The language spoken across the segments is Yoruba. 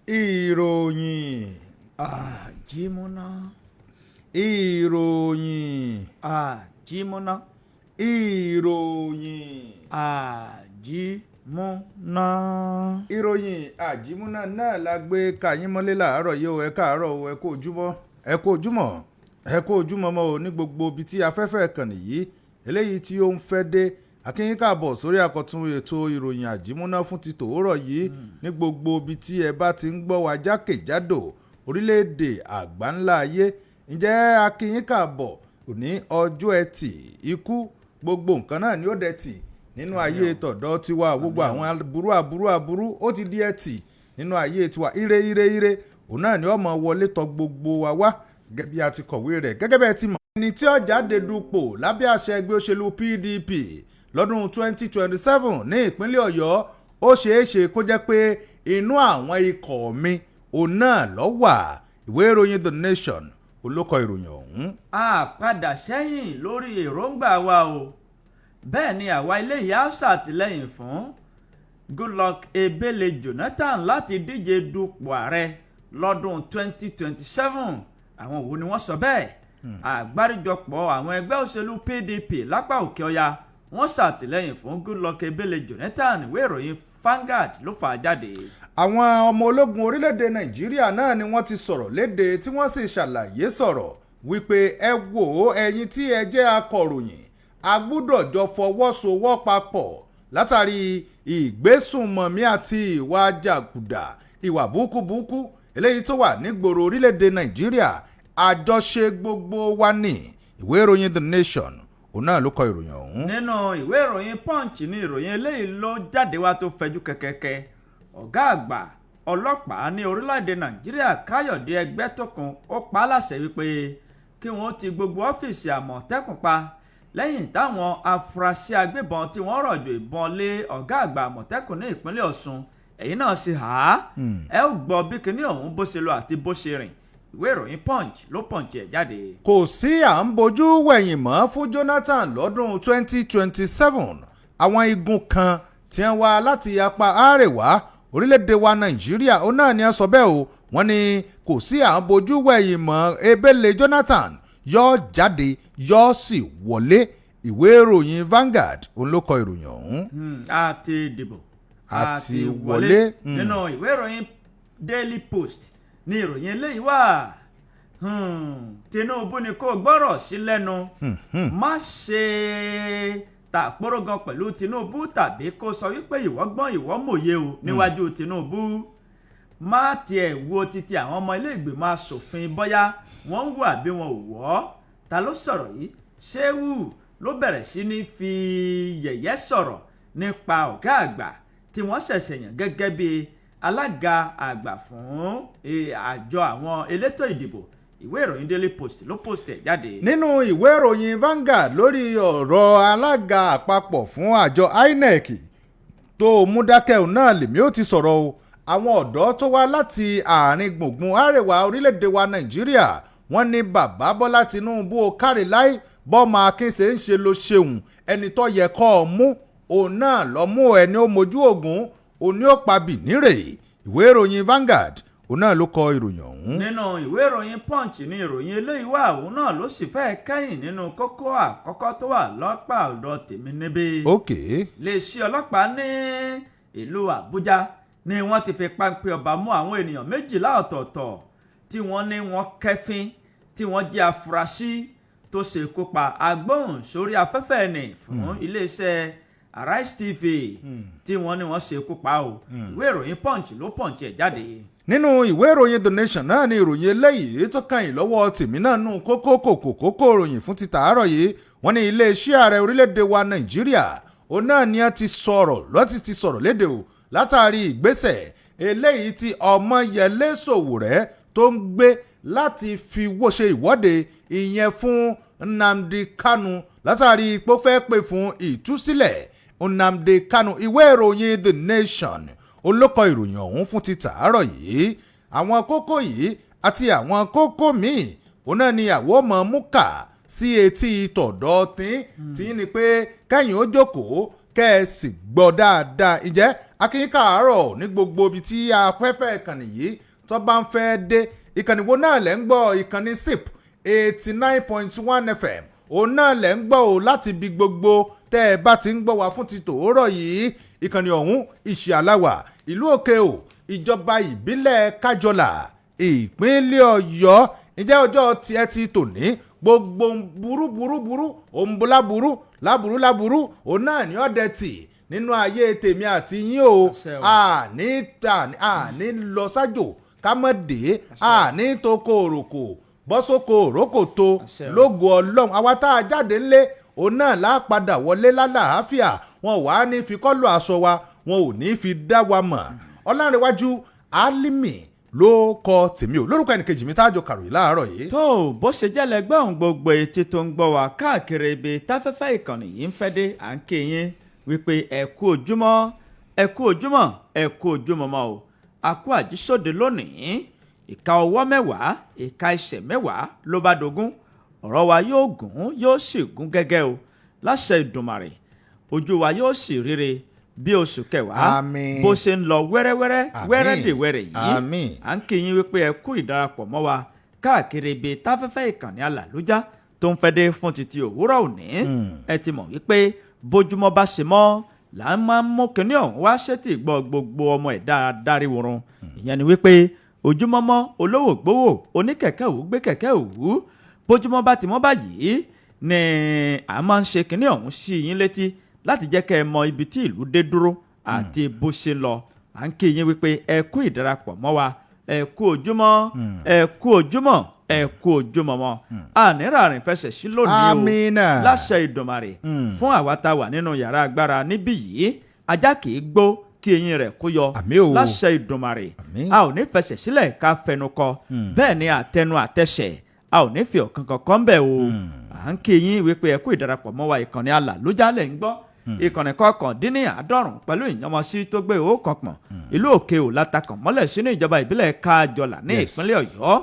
ìròyìn àjímúná. ìròyìn àjímúná. ìròyìn àjímúná. ìròyìn àjímúná náà la gbé kàyín mọ́lé làárọ̀ yìí o. ẹ káàárọ̀ o, ẹ kú ojúmọ́ ẹ kú ojúmọ́ ẹ kú ojúmọ́ mọ́ o ní gbogbo ibi tí afẹ́fẹ́ kàn nìyí eléyìí tí ó ń fẹ́ dé akínyín káàbọ̀ sórí àkọ́tún ètò ìròyìn àjímúná fún ti tòórọ̀ yìí ní gbogbo ibi tí ẹ bá ti ń gbọ́ wa jákèjádò orílẹ̀-èdè àgbáńlá ayé. ǹjẹ́ akínyín káàbọ̀ òní ọjọ́ ẹtì ikú gbogbo nǹkan náà ni ó dẹ̀tì nínú ayé tọ̀dọ̀ tiwa gbogbo àwọn aburú ó ti di ẹtì nínú ayé tiwa ire òun náà ni ọmọ wọlé tọ̀ gbogbo wa wá gẹ́gẹ́ bí a ti kọ̀wé rẹ̀ gẹ́gẹ́ bẹ́ẹ̀ ti mọ̀. ẹni tí ó jáde dupò lábẹ́ àṣẹ ẹgbẹ́ òṣèlú PDP lọ́dún 2027 ní ìpínlẹ̀ Ọ̀yọ́ ó ṣeéṣe kó jẹ́ pé inú àwọn ikọ̀ mi òun náà ló wà. ìwé ìròyìn The Nation olókọ ìròyìn ọ̀hún. a padà sẹ́yìn lórí èròǹgbà wa o bẹ́ẹ̀ ni àwa ilé ìyá ṣàtìlẹ́yìn fún Goodluck Ebele Jonathan láti díje dupò ààrẹ lọ́dún 2027 àwọn wo ni wọ́n sọ bẹ́ẹ̀ àgbáríjọpọ̀ àwọn ẹgbẹ́ òṣèlú PDP lápá òkè ọya wọ́n ṣàtìlẹ́yìn fún Goodluck Ebele Jonathan ìwé ìròyìn Vanguard ló fà á jáde. àwọn ọmọ ológun orílẹ̀-èdè Nàìjíríà náà ni wọ́n ti sọ̀rọ̀ léde tí wọ́n sì ṣàlàyé sọ̀rọ̀ wípé ẹ wò ó ẹ̀yin tí ẹ jẹ́ akọ̀ròyìn a gbúdọ̀ jọ fọwọ́sowọ́papọ̀ látàrí ìgbésùnmọ̀mí àti ìwà jàgùdà ìwà búkúbúkú eléyìí tó wà nígboro orílẹ̀-èdè Nàìjíríà àjọṣe gbogbo wa ní. ìwé ìròyìn The Nation òun náà ló kọ ìròyìn ọ̀hún. nínú ìwé ìròyìn Punch ní ìròyìn eléyìí ló jáde wá tó fẹjú kẹkẹkẹ ọ̀gá àgbà ọlọ́pàá ní orílẹ̀-èdè Nàìjíríà Káyọ̀dé Ẹgbẹ́tókun ó pa á láṣẹ wípé kí wọ́n ti gbogbo ọ́fíìsì Àmọ̀tẹ́kùn pa lẹ́yìn táwọn afurasí agbébọn tí wọ́n rọ̀jò ìbọn lé ọ̀gá àgbà Àmọ̀tẹ́kùn ní ìpínlẹ̀ Ọ̀ṣun ẹ̀yìn náà sì há ẹ ó gbọ́ bí kinní ọ̀hún bó ṣe lọ àti bó ṣe rìn ìwé ìròyìn Punch ló Punch ẹ̀ jáde. kò sí à ń bojú wẹ̀yìn mọ́ fún Jonathan lọ́dún 2027 àwọn igun kan tí wọ́n wá láti apá àríwá orílẹ̀-èdè wa Nàìjíríà ó náà ni a sọ bẹ́ẹ̀ o wọ́n ní kò sí à ń bojú wẹ̀yìn mọ́ Ebele Jonathan yóò jáde yóò sì wọlé. ìwé ìròyìn Vanguard òun ló kọ ìròyìn ọ̀hún. a ti dìbò àti wọlé. nínú ìwé ìròyìn Daily Post ní ìròyìn eléyìí wà Tinubu ni kò gbọ́rọ̀ sí lẹ́nu má ṣe tàpórógan pẹ̀lú Tinubu tàbí kó sọ wípé ìwọ gbọ́n ìwọ mòye o níwájú Tinubu má tiẹ̀ wo títí àwọn ọmọ ilé ìgbìmọ̀ asòfin bóyá wọ́n ń wò àbí wọn ò wọ́ ta ló sọ̀rọ̀ yìí Shehu ló bẹ̀rẹ̀ sí ní fi yẹ̀yẹ́ sọ̀rọ̀ nípa ọ̀gá àgbà tí wọ́n ṣẹ̀ṣẹ̀ yàn gẹ́gẹ́ bí alága àgbà fún àjọ àwọn elétò ìdìbò ìwé ìròyìn Daily Post ló post ẹ̀ jáde. nínú ìwé ìròyìn Vanguard lórí ọ̀rọ̀ alága àpapọ̀ fún àjọ INEC tó mú dákẹ́ náà lèmi ó ti sọ̀rọ̀ o àwọn ọ̀dọ́ tó wá láti àárín gbùngbùn àríwá orílẹ̀-èdè wa Nàìjíríà wọ́n ní bàbá Bọ́lá Tinubu ó kárí láì bọ́mọ Akínṣe ń ṣe ló ṣeun ẹni tó yẹ kọ́ ọ mú òun náà lọ mú ẹni ó mojú ògùn òní ó pa bìnírè. ìwé ìròyìn Vanguard òun náà ló kọ ìròyìn ọ̀hún. nínú ìwé ìròyìn Punch ní ìròyìn eléyìí wà òun náà ló sì fẹ́ kẹ́yìn nínú kókó àkọ́kọ́ tó wà lọ́pàá ọ̀dọ̀ tèmi níbí. iléeṣẹ́ ọlọ́pàá ní ìlú Àbújá ni wọ́n ti fi páńpẹ́ ọba mú àwọn ènìyàn 12 ọ̀tọ̀ọ̀tọ̀ tí wọ́n ní wọ́n kẹ́fín tí wọ́n jẹ́ afurasí tó ṣekú pa agbóhùn sórí afẹ́fẹ́ ẹni fún iléeṣẹ́ Arise TV tí wọ́n ní wọ́n ṣekú pa o ìwé ìròyìn Punch ló Punch ẹ̀ jáde. nínú ìwé ìròyìn The Nation náà ni ìròyìn eléyìí tó kàn yín lọ́wọ́ tèmi náà nù kókó ìròyìn fún ti tàárọ̀ yìí wọ́n ní iléeṣẹ́ ààrẹ orílẹ̀-èdè wa Nàìjíríà òun náà ni a ti sọ̀rọ̀ léde o látàrí ìgbésẹ̀ eléyìí tí Ọmọyẹlé Sowore tó ń gbé láti fi ṣe ìwọ́de ìyẹn fún Nnamdi Kanu látàrí pé ó fẹ́ pè fún ìtúsílẹ̀ Nnamdi Kanu. ìwé ìròyìn The Nation olókọ ìròyìn ọ̀hún fún ti tàárọ̀ yìí àwọn kókó yìí àti àwọn kókó míì òun náà ni àwọn ọmọ mú kà sí etí tọ̀dọ̀ tí ni pé kẹ́yìn ó jókòó kẹ́ ẹ sì gbọ́ dáadáa. Ǹjẹ́ akínyìn káàárọ̀ ní gbogbo ibi tí afẹ́fẹ́ ìkànnì yìí tó bá ń fẹ́ dé. Ìkànnì wo náà lẹ́ ń gbọ́? Ìkànnì SIP 89.1 FM òun náà lẹ́ ń gbọ́ o láti ibi gbogbo tẹ́ ẹ bá ti ń gbọ́ wá fún ti tòórọ̀ yìí. Ìkànnì ọ̀hún ìṣì aláwà ìlú òkè o ìjọba ìbílẹ̀ kájọlà ìpínlẹ̀ Ọ̀yọ́. Ǹjẹ́ ọjọ́ tiẹ̀ ti tòní gbogbo burúburúburú òǹbọ̀láburú láburú òun náà ní ọ̀dẹ̀ tì nínú ayé tèmi àti yín o. àní lọ sájò ká mọ̀ dé àní tó kó òròkò bọ́sọ́kò òrókò tó lógo Ọlọ́run. àwa tá a jáde ńlé òun náà lápadà wọlé lálàáfíà. wọn wà á ní fi kọ́lù aṣọ wa wọn ò ní fi dá wa mọ̀. Ọlárẹ̀wájú Álímì ló kọ tèmi o lórúkọ ẹnìkejì mi tájọ kàròyìn láàárọ̀ yìí. tó bó ṣe jẹ́ lẹ́gbẹ́ òun gbogbo etí tó ń gbọ́ wá káàkiri ibi táfẹ́fẹ́ ìkànnì yìí ń fẹ́ dé à ń ké yín wípé ẹ kú ojúmọ́ ẹ kú ojúmọ́ ẹ kú ojúmọ́ mọ́ o. a kú àjíṣòde lónìí. ìka ọwọ́ mẹ́wàá ìka ẹsẹ̀ mẹ́wàá ló bá dogun. ọ̀rọ̀ wa yóò gùn yóò sì gún gẹ́gẹ́ o láṣẹ Ìdùmarè. ojú wa yóò sì ríre bí oṣù kẹwàá bó ṣe ń lọ wẹ́rẹ́dẹ̀wẹ́rẹ́ yìí. à ń kí yín wípé ẹ kú ìdarapọ̀ mọ́ wa káàkiri ibi táfẹ́fẹ́ ìkànnì alàlújá tó ń fẹ́ dé fún títí òwúrọ̀ òní. ẹ ti mọ̀ wípé bójúmọ́ bá ṣe mọ́ là ń máa ń mú kinní ọ̀hún wá ṣètì gbọ́ gbogbo ọmọ ẹ̀dá dáríwòrán. ìyẹn ni wípé ojúmọ́mọ́ olówó gbówó oníkẹ̀kẹ́ òwú gbé kẹ̀kẹ́ òwú bójúmọ́ bá ti mọ́ báyìí ni à máa ń ṣe kinní ọ̀hún sí yín létí láti jẹ́ kẹ́ ẹ mọ ibi tí ìlú dé dúró àti bó ṣe lọ. à ń kí yín wípé ẹ kú ìdarapọ̀ mọ́ wa ẹ kú ojúmọ́ ẹ kú ojúmọ́ ẹ kú ojúmọ́ mọ́. ànírààrìn fẹsẹ̀ sí lónìí o láṣẹ Ìdùmarè. fún àwa tá a wà nínú yàrá agbára níbí yìí ajá kì í gbó kí eyín rẹ̀ kó yọ láṣẹ Ìdùmarè. a ò ní fẹsẹ̀ sílẹ̀ ká fẹnu kọ bẹ́ẹ̀ ni àtẹnu àtẹsẹ̀ a ò ní fi ọ̀kan kankan bẹ̀ o. à ń kí yín wípé ẹ kú ìdarapọ̀ mọ́ wa ìkànnì alàlújálẹ̀ ń gbọ́. ìkànnì kọkàndínníàádọ́rùn pẹ̀lú ìyànmọ́sí tó gbé owó kan pọ̀n ìlú òkè ò látakàn mọ́lẹ̀ sínú ìjọba ìbílẹ̀ kájọlà ní ìpínlẹ̀ Ọ̀yọ́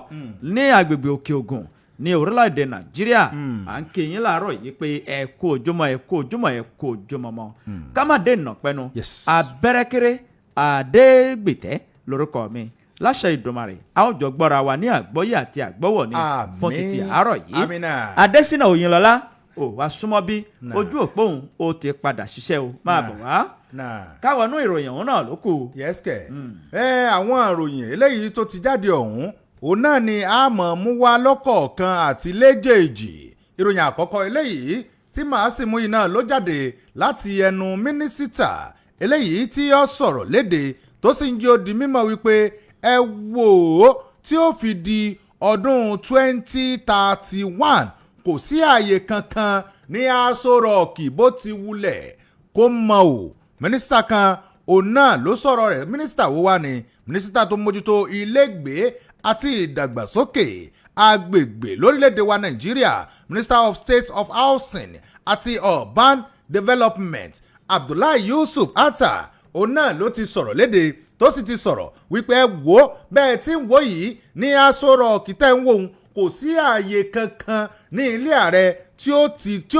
ní agbègbè òkè ògùn ní orílẹ̀-èdè Nàìjíríà. à ń kí yín láàárọ̀ yìí pé ẹ kú ojúmọ́ ẹ kú ojúmọ́ ẹ kú ojúmọ́ mọ́. ká má dé ìnà pẹ́nu abẹ́rẹ́kẹ́rẹ́ àdégbìtẹ́ lórúkọ mi láṣẹ Ìdùmarè a ó jọ gbọ́ra wa ní àgbọ́yé àti àgbọ́wọ̀ ní fún títí àárọ̀ yìí. Adésínà Òyìnlọ́lá ò wá súnmọ́ bí ojú òpó òun ó ti padà ṣiṣẹ́ o máa bọ̀ wá káwọnú ìròyìn ọ̀hún náà ló kù. yẹ́sìkẹ̀ àwọn ìròyìn eléyìí tó ti jáde ọ̀hún òun náà ni a mọ̀ mú wá lọ́kọ̀ọ̀kan àti léjèèjì. ìròyìn àkọ́kọ́ eléyìí tí màá sì mú iná ló jáde láti ẹnu mínísítà eléyìí tí ó sọ̀rọ̀ léde tó sì ń jẹ́ ó di mímọ̀ wípé ẹ wò ó tí ó fi di ọdún 2031 kò sí ààyè kankan ní Aso Rock bó ti wulẹ̀ kó mọ o. mínísítà kan òun náà ló sọ̀rọ̀ rẹ̀. mínísítà wo wá ni? mínísítà tó mójútó ilégbèé àti ìdàgbàsókè agbègbè lórílẹ̀‐èdè wa Nàìjíríà, Minister of State of Housing àti Urban Development Abdullahi Yusuf Atta òun náà ló ti sọ̀rọ̀ léde tó sì ti sọ̀rọ̀ wípé wò ó bẹ́ẹ̀ tí ń wò yìí ní Aso Rock tẹ́ ń wò ó kò sí ààyè kankan ní ilé ààrẹ tí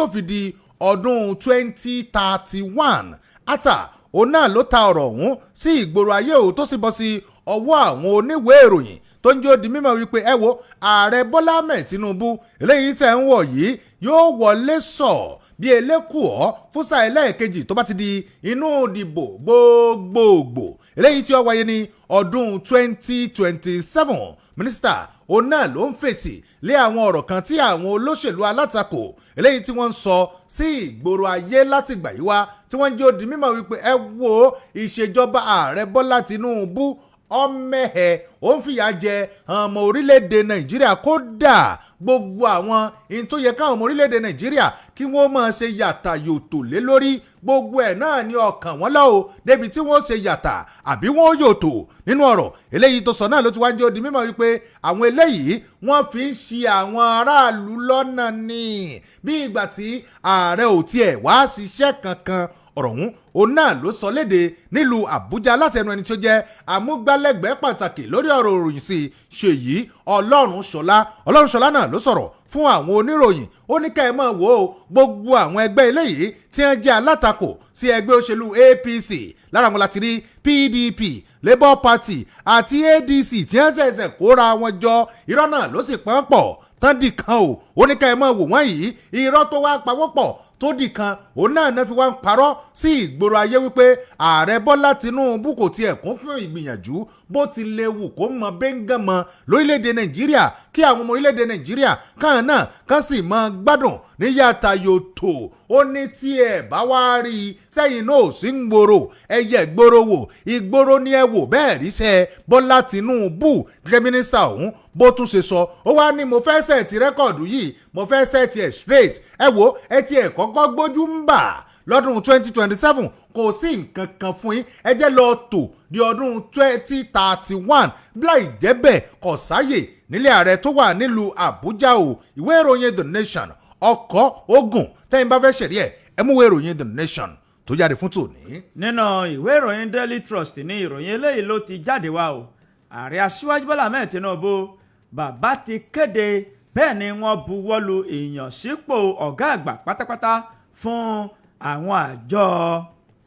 ó fi di ọdún 2031. Atta òun náà ló ta ọ̀rọ̀ ọ̀hún sí ìgboro ayé o tó sì bọ́ sí ọwọ́ àwọn oníwèé ìròyìn tó ń jó di mímọ̀ wípé ẹ wo ààrẹ Bọ́lá Ahmed Tinubu eléyìí tẹ̀ ń wọ̀ yìí yóò wọlé sọ̀ bí elékùọ́ fúnṣà ẹlẹ́ẹ̀kejì tó bá ti di inú ìdìbò gbogbogbò eléyìí tí ó wáyé ní ọdún 2027. mínísítà òun náà ló ń fèsì lé àwọn ọ̀rọ̀ kan tí àwọn olóṣèlú alátakò eléyìí tí wọ́n ń sọ sí ìgboro ayé látìgbà yìí wá tí wọ́n ń jẹ́ ó di mímọ̀ wípé ẹ wo ìṣèjọba ààrẹ Bọ́lá Tinubu ọmẹ́hẹ̀ ó ń fìyà jẹ ọmọ orílẹ̀-èdè Nàìjíríà kódà gbogbo àwọn in tó yẹ káwọn ọmọ orílẹ̀-èdè Nàìjíríà kí wọ́n máa ṣe yàtà yòtò lé lórí gbogbo ẹ̀ náà ní ọkàn wọn lọ́wọ́ débi tí wọ́n ṣe yàtà àbí wọ́n yòtò nínú ọ̀rọ̀ eléyìí tó sọ náà ló ti wá ń jẹ́ ó di mímọ̀ wípé àwọn eléyìí wọ́n fi ń ṣì àwọn aráàlú lọ́nà ní bí ìgbà tí ààrẹ ò tiẹ̀ wá ṣiṣẹ́ kankan ọ̀rọ̀ ọ̀hún òun náà ló sọ léde nílùú Àbújá láti ẹnu ẹni tó jẹ́ amúgbálẹ́gbẹ̀ẹ́ pàtàkì lórí ọ̀rọ̀ òròyìn sí Ṣèyí Ọlọ́runṣọlá náà ló sọ̀rọ̀ fún àwọn oníròyìn ó ní ká ẹ máa wò ó gbogbo àwọn ẹgbẹ́ eléyìí tí wọ́n jẹ́ alátakò sí ẹgbẹ́ òṣèlú APC lára wọn láti rí PDP Labour Party àti ADC tí wọ́n ṣẹ̀ṣẹ̀ kóra wọn jọ irọ́ náà ló sì pọ́n pọ̀ tán dì kan o ó ní ká ẹ máa wò wọ́n yìí irọ́ tó wá pawọ́pọ̀ tó dì kan òun náà fi wá ń parọ́ sí ìgboro ayé wípé ààrẹ Bọ́lá Tinubu kò tiẹ̀ kún fún ìgbìyànjú bó ti léwu kó mọ bẹ́ńgàn mọ lórílẹ̀‐èdè Nàìjíríà kí àwọn ọmọ orílẹ̀‐èdè Nàìjíríà káà náà kán sì máa gbádùn ní yàtà yòtò ó ní tí ẹ bá wá rí i sẹ́yìn náà ò sí ń gbòòrò ẹyẹ ìgboro wò ìgboro ni ẹ wò bẹ́ẹ̀ ríṣẹ́ Bọ́lá Tinubu gẹ́gẹ́ mínísítà ọ̀hún bó tún ṣe sọ ó wá ní mo fẹ́ sẹ́ẹ̀tì rẹ́kọ̀dù yìí mo fẹ́ sẹ́ẹ̀tì ẹ̀ straight ẹ wo ẹ ti ẹ̀ kọ́kọ́ gbójú ń bà lọ́dún 2027 kò sí nǹkan kan fún yín ẹ jẹ́ lọ tò di ọdún 2031 láì jẹ́ bẹ́ẹ̀ kò sáyè nílé ààrẹ tó wà nílùú Àbújá o ìwé ìròyìn The Nation ọkọ̀ ogun tẹ́yìn bá fẹ́ ṣẹ̀rí ẹ mú ìwé ìròyìn The Nation tó jáde fún tòní. nínú ìwé ìròyìn Daily Trust ní ìròyìn eléyìí ló ti jáde wá o ààrẹ aṣíwájú Bọ́lá Ahmed Tinubu bàbá ti kéde bẹ́ẹ̀ ni wọ́n buwọ́lu ìyànsípò ọ̀gá àgbà pátápátá fún àwọn àjọ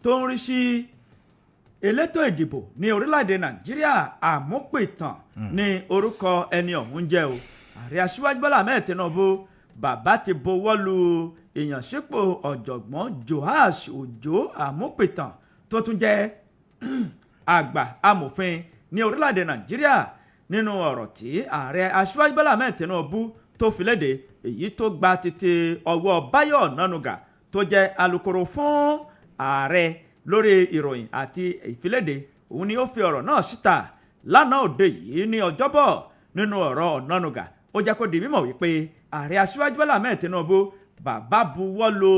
tó ń rí sí elétò ìdìbò ní orílẹ̀-èdè Nàìjíríà àmúpìtàn ní orúkọ ẹni ọ̀hún jẹ́ o ààrẹ aṣíwájú Bọ́lá Ahmed Tinubu bàbá ti buwọ́lu ìyànsípò ọ̀jọ̀gbọ́n Joash Òjó àmúpìtàn tó tún jẹ́ àgbà amòfin ní orílẹ̀-èdè Nàìjíríà nínú ọ̀rọ̀ tí ààrẹ aṣíwájú Bọ́lá Ahmed Tinubu tó fi léde èyí tó gba títí ọwọ́ Báyọ̀ Ọ̀nànúgà tó jẹ́ alukoro fún ààrẹ lórí ìròyìn àti ìfiléde òun ni ó fi ọ̀rọ̀ náà síta lánàá òde yìí ní ọjọ́bọ̀ nínú ọ̀rọ̀ Ọ̀nànúgà ó jẹ́ kó di mímọ̀ wípé ààrẹ aṣíwájú Bọ́lá Ahmed Tinubu bàbá buwọ́lu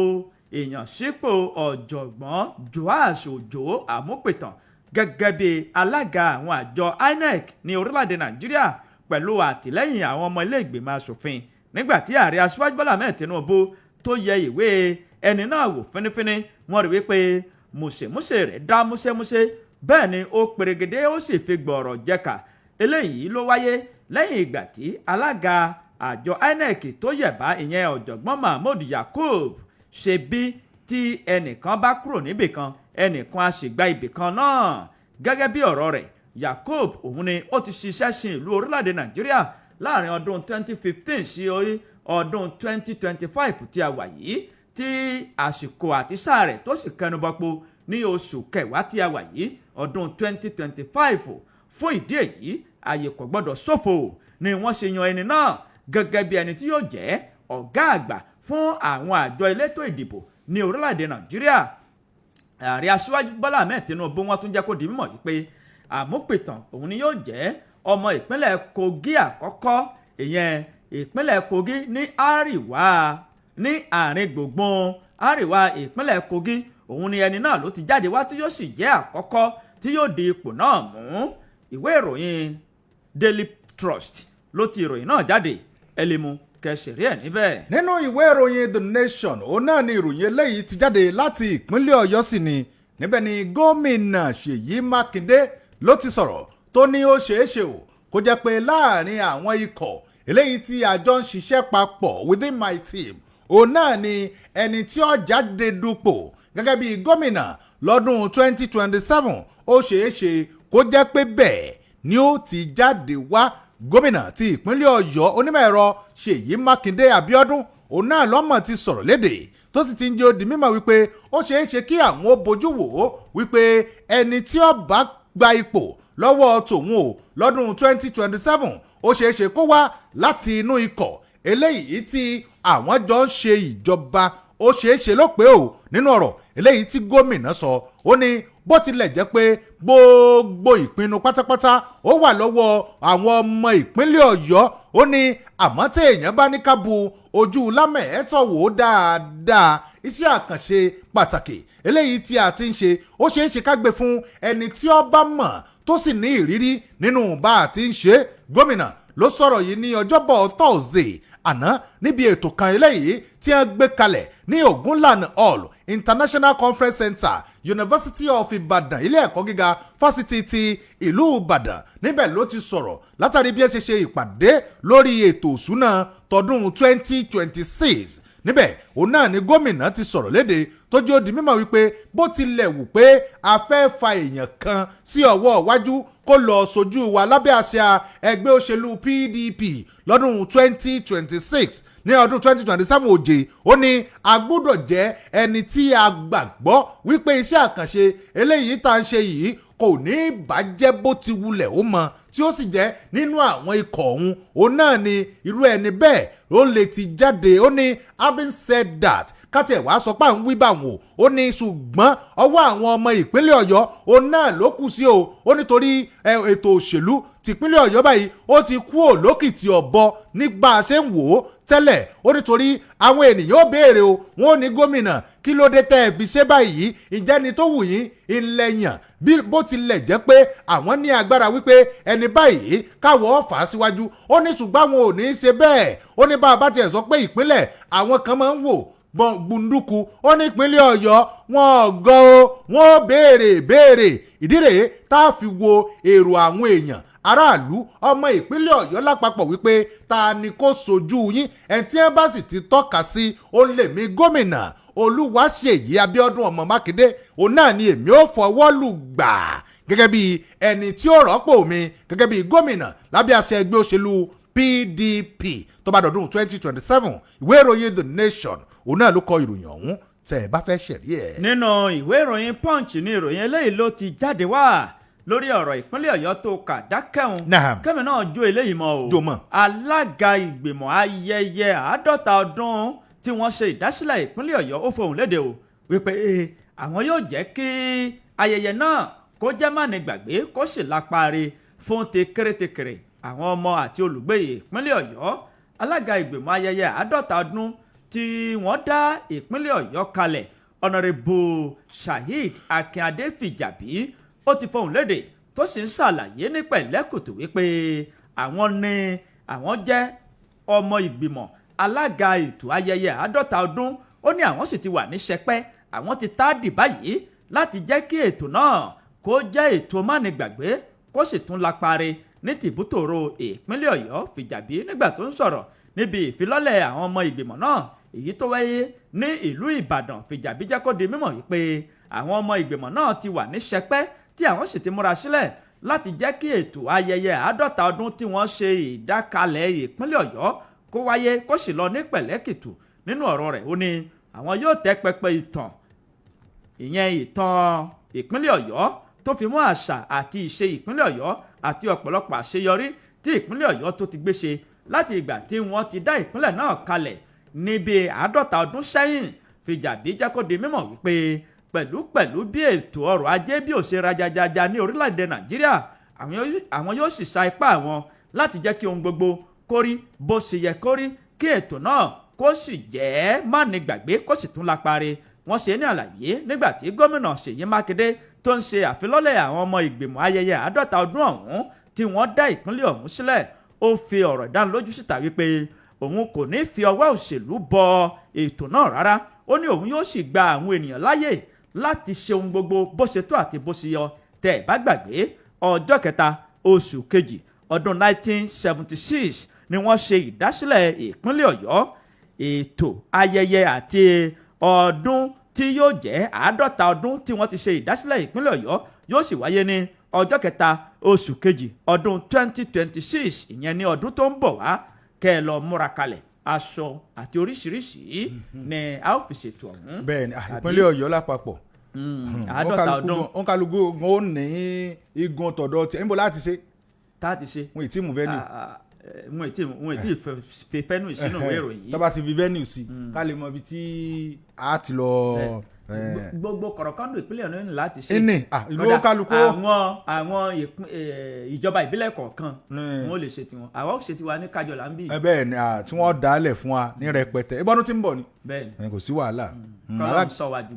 ìyànsípò ọ̀jọ̀gbọ́n Joash Òjó àmúpìtàn gẹ́gẹ́ bí alága àwọn àjọ INEC ní orílẹ̀-èdè Nàìjíríà pẹ̀lú àtìlẹ́yìn àwọn ọmọ ilé ìgbìmọ̀ asòfin nígbàtí ààrẹ aṣíwájú Bọ́lá Ahmed Tinubu tó yẹ ìwé ẹni náà wò fínífíní wọ́n rí wípé mùsèmùsè rẹ̀ dá músẹ́músẹ́ bẹ́ẹ̀ ni ó perégedé ó sì fi gbọ̀rọ̀ jẹ́ka eléyìí ló wáyé lẹ́yìn ìgbà tí alága àjọ INEC tó yẹ̀bá ìyẹn ọ̀jọ̀gbọ́n Mahmood Yakub ṣe bí tí ẹnìkan bá kúrò níbìkan ẹnìkan á sì gba ibìkan náà gẹ́gẹ́ bí ọ̀rọ̀ rẹ̀ Yakub òun ni ó ti ṣiṣẹ́ sin ìlú orílẹ̀-èdè Nàìjíríà láàrin ọdún 2015 sí ọdún 2025 tí a wà yìí tí àsìkò àti sáà rẹ̀ tó sì kẹnubọpo ní oṣù kẹwàá tí a wà yìí ọdún 2025 fún ìdí èyí ààyè kò gbọ́dọ̀ ṣòfò ni wọ́n ṣe yan ẹni náà gẹ́gẹ́ bí ẹni tí yóò jẹ́ ọ̀gá àgbà fún àwọn àjọ elétò ìdìbò ní orílẹ̀-èdè Nàìjíríà ààrẹ aṣíwájú Bọ́lá Ahmed Tinubu wọ́n tún jẹ́ kó di mímọ̀ wípé àmúpìtàn òun ni yóò jẹ́ ọmọ ìpínlẹ̀ Kogi àkọ́kọ́ ìyẹn ìpínlẹ̀ Kogi ní àríwá ní àárín gbùngbùn àríwá ìpínlẹ̀ Kogi òun ni ẹni náà ló ti jáde wá tí yóò sì jẹ́ àkọ́kọ́ tí yóò di ipò náà mú ìwé ìròyìn Daily Trust ló ti ìròyìn náà jáde ẹlẹ́mu kẹsìrì ẹ̀ níbẹ̀. nínú ìwé ìròyìn The Nation òun náà ni ìròyìn eléyìí ti jáde láti ìpínlẹ̀ Ọ̀yọ́ sí ni níbẹ̀ ni gómìnà Ṣèyí Mákindé ló ti sọ̀rọ̀ tó ní ó ṣeéṣe o kó jẹ́ pé láàrin àwọn ikọ̀ eléyìí tí àjọ ń ṣiṣẹ́ papọ̀ within my team òun náà ni ẹni tí ó jáde dupò gẹ́gẹ́ bí gómìnà lọ́dún 2027 ó ṣeéṣe kó jẹ́ pé bẹ́ẹ̀ ni ó ti jáde wá gómìnà ti ìpínlẹ̀ Ọ̀yọ́ onímọ̀ ẹ̀rọ Ṣèyí Mákindé Abíọ́dún òun náà lọ́mọ̀ ti sọ̀rọ̀ lédè tó sì ti ń jẹ́ ó di mímọ̀ wípé ó ṣeéṣe kí àwọn ó bójú wò ó wípé ẹni tí ó bá gba ipò lọ́wọ́ tòun o lọ́dún 2027 ó ṣeéṣe kó wá láti inú ikọ̀ eléyìí tí àwọn jọ ń ṣe ìjọba ó ṣeéṣe ló pé o nínú ọ̀rọ̀ eléyìí tí gómìnà sọ ó ní bó tilẹ̀ jẹ́ pé gbogbo ìpinnu pátápátá ó wà lọ́wọ́ àwọn ọmọ ìpínlẹ̀ Ọ̀yọ́ ó ní àmọ́ tí èèyàn bá ní ká bu ojú lámẹ̀ẹ́tọ̀ wò ó dáadáa iṣẹ́ àkànṣe pàtàkì eléyìí tí a ti ń ṣe ó ṣeé ṣe ká gbé fún ẹni tí ó bá mọ̀ tó sì ní ìrírí nínú bá a ti ń ṣe gómìnà ló sọ̀rọ̀ yìí ní ọjọ́bọ̀ Thursday àná níbi ètò kan eléyìí tí wọ́n gbé kalẹ̀ ní Ogunlana Hall International Conference Center University of Ibadan ilé ẹ̀kọ́ gíga fásitì ti ìlú Ìbàdàn níbẹ̀ ló ti sọ̀rọ̀ látàrí bí ẹ ṣe ṣe ìpàdé lórí ètò òṣùnà tọdún 2026 níbẹ̀ òun náà ni gómìnà ti sọ̀rọ̀ léde tójú ó di mímọ̀ wípé bó tilẹ̀ wù pé a fẹ́ fa èèyàn kan sí ọwọ́ iwájú kó lọ sojú wa lábẹ́ àṣà ẹgbẹ́ òṣèlú PDP lọ́dún 2026 ní ọdún 2027 òjè ó ní a gbọ́dọ̀ jẹ́ ẹni tí a gbàgbọ́ wípé iṣẹ́ àkànṣe eléyìí tá ń ṣe yìí kò ní bàjẹ́ bó ti wulẹ̀ ó mọ tí ó sì jẹ́ nínú àwọn ikọ̀ ọ̀hún òun náà ni irú ẹni bẹ́ẹ̀ ó lè ti jáde ó ní having said that káti ẹ̀ wá sọ pé à ń wí báwọn ó ní ṣùgbọ́n ọwọ́ àwọn ọmọ ìpínlẹ̀ Ọ̀yọ́ òun náà ló kù sí o ó nítorí ètò òṣèlú tìpínlẹ̀ Ọ̀yọ́ báyìí ó ti kú òlókìtì ọ̀bọ nígbà ṣe ń wò ó tẹ́lẹ̀ ó nítorí àwọn ènìyàn ó béèrè o wọn ò ní gómìnà kí ló dé tẹ́ ẹ fi ṣe báyìí ìjẹ́ni tó wù yín ìlẹ̀yàn bó tilẹ̀ jẹ́ pé àwọn ní agbára wípé ẹni báyìí káwọ́ fà á síwájú ó ní ṣùgbọ́n àwọn ò ní í ṣe bẹ́ẹ̀ ó ní bá a bá tiẹ̀ sọ pé ìpínlẹ̀ àwọn kan máa ń wò gbunduku ó ní ìpínlẹ̀ Ọ̀yọ́ wọn gọ́ o wọn béèrè ìdí rèé tá a fi wo èrò àwọn èèyàn aráàlú ọmọ ìpínlẹ̀ Ọ̀yọ́ lápapọ̀ wípé ta ni kó sojú yín ẹni tí wọ́n bá sì ti tọ́ka sí ó lè mí gómìnà Olúwaṣèyí Abíọ́dún ọmọ Mákindé òun náà ni èmi ò fọwọ́ lù gbà gẹ́gẹ́ bí ẹni tí ó rọ́pò mi gẹ́gẹ́ bí gómìnà lábẹ́ àṣẹ ẹgbẹ́ òṣèlú PDP tó bá dọ̀dún 2027 ìwé ìròyìn The Nation òun náà ló kọ ìròyìn ọ̀hún tẹ́ ẹ bá fẹ́ ṣẹ̀rí ẹ̀. nínú ìwé ìròyìn Punch ni ìròyìn eléyìí ló ti jáde wá lórí ọ̀rọ̀ ìpínlẹ̀ Ọ̀yọ́ tó kà dákẹ́hùn kẹ́mi náà jó eléyìí mọ́ o alága ìgbìmọ̀ ayẹyẹ 50 ọdún tí wọ́n ṣe ìdásílẹ̀ ìpínlẹ̀ Ọ̀yọ́ ó fohùn léde o wípé àwọn yóò jẹ́ kí ayẹyẹ náà kó jẹ́ má ní gbàgbé kó sì lápáre fún tekeretekere àwọn ọmọ àti olùgbé ìpínlẹ̀ Ọ̀yọ́ alága ìgbìmọ̀ ayẹyẹ 50 ọdún tí wọ́n dá ìpínlẹ̀ Ọ̀yọ́ kalẹ̀ ọ̀nàrẹ́bù Saheed Akínadé Fìjàbí ó ti fohùn léde tó sì ń ṣàlàyé ní pẹ̀lẹ́kùtù wípé àwọn jẹ́ ọmọ ìgbìmọ̀ alága ètò ayẹyẹ 50 ọdún ó ní àwọn sì ti wà ní sẹpẹ́ àwọn ti táàdì báyìí láti jẹ́ kí ètò náà kó jẹ́ ètò mánigbàgbé kó sì tún lápáre ní tìbútòrò ìpínlẹ̀ Ọ̀yọ́ Fìjàbí nígbà tó ń sọ̀rọ̀ níbi ìfilọ́lẹ̀ àwọn ọmọ ìgbìmọ̀ náà èyí tó wáyé ní ìlú Ìbàdàn Fìjàbí jẹ́ kó di mímọ̀ wípé àwọn ọmọ ìgbìmọ̀ náà ti wà ní sẹpẹ́ tí àwọn sì ti múra sílẹ̀ láti jẹ́ kí ètò ayẹyẹ 50 ọdún tí wọ́n ṣe ìdákalẹ̀ ìpínlẹ̀ Ọ̀yọ́ kó wáyé kó sì lọ ní pẹ̀lẹ́kìtù nínú ọ̀rọ̀ rẹ̀ ó ní àwọn yóò tẹ́ pẹpẹ ìtàn ìpínlẹ̀ Ọ̀yọ́ tó fi mọ́ àṣà àti ìṣe ìpínlẹ̀ Ọ̀yọ́ àti ọ̀pọ̀lọpọ̀ àṣeyọrí tí ìpínlẹ̀ Ọ̀yọ́ tó ti gbé ṣe láti ìgbà tí wọ́n ti dá ìpínlẹ̀ náà kalẹ̀ níbi 50 ọdún sẹ́yìn Fìjàbí jẹ́ kó di mímọ̀ wípé pẹ̀lú bí ètò ọrọ̀ ajé bí ó ṣe rajajaja ní orílẹ̀-èdè Nàìjíríà àwọn yóò sì sa ipá àwọn láti jẹ́ kí ohun gbogbo kórí bó ṣe yẹ kórí kí ètò náà kó sì jẹ́ má ní gbàgbé kó sì tún lápáre wọ́n ṣe ní àlàyé nígbà tí gómìnà Ṣèyí Mákindé tó ń ṣe àfilọ́lẹ̀ àwọn ọmọ ìgbìmọ̀ ayẹyẹ 50 ọdún ọ̀hún tí wọ́n dá ìpínlẹ̀ ọ̀hún sílẹ̀ ó fi ọ̀rọ̀ ìdánilójú síta wípé òun kò ní fi ọwọ́ òṣèlú bọ ètò náà rárá ó ní òun yóò sì gba àwọn ènìyàn láyè láti ṣe ohun gbogbo bó ṣe tó àti bó ṣe yọ tẹ́ ẹ bá gbàgbé ọjọ́ 3 oṣù kejì ọdún 1976 ni wọ́n ṣe ìdásílẹ̀ ìpínlẹ̀ Ọ̀yọ́ ètò ayẹyẹ àti ọdún tí yóò jẹ́ 50 ọdún tí wọ́n ti ṣe ìdásílẹ̀ ìpínlẹ̀ Ọ̀yọ́ yóò sì wáyé ní ọjọ́ 3 oṣù kejì ọdún 2026 ìyẹn ní ọdún tó ń bọ̀ wá kẹ́ ẹ lọ múra kalẹ̀ aṣọ àti oríṣiríṣi ní a ó fi ṣètò ọ̀hún. bẹ́ẹ̀ni ìpínlẹ̀ Ọ̀yọ́ lápapọ̀ 50 ọdún òǹkàlùkù ó ní igun tọ̀dọ̀ tí ń bọ̀ láti ṣe. tá a ti ṣe. wọn ì tí mú venue. wọn ì tí fi venue sínú ìwé ìròyìn yìí. tó bá ti fi venue sí ká lè mọ ibi tí a ti lọ. gbogbo kọ̀rọ̀kọ́ndù ìpínlẹ̀ Ọ̀yọ́ ní láti ṣe. ìlú òǹkàlùkù. àwọn ìjọba ìbílẹ̀ kọ̀ọ̀kan wọn ò lè ṣe tiwọn àwọn ò ṣe tiwa ní Kájọlà ń bì. bẹ́ẹ̀ ni tí wọ́n dálẹ̀ fún wa ní rẹpẹtẹ ìbọnú tí ń bọ̀ ni. bẹ́ẹ̀ni kò sí wàhálà.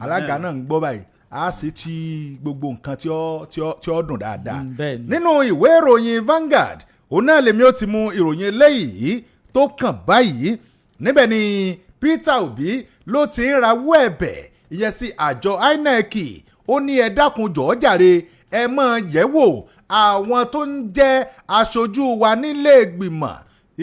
alága náà ń gbọ́ báyìí a sì ti gbogbo nǹkan tí ó dùn dáadáa. nínú ìwé ìròyìn Vanguard òun náà lèmi ó ti mú ìròyìn eléyìí tó kàn báyìí níbẹ̀ ni Peter Obi ló ti ń rawọ́ ẹ̀bẹ̀ ìyẹn sí àjọ INEC ó ní ẹ dákun jọ̀ọ́ jàre ẹ máa yẹ̀ wò àwọn tó ń jẹ́ aṣojú wa nílé ìgbìmọ̀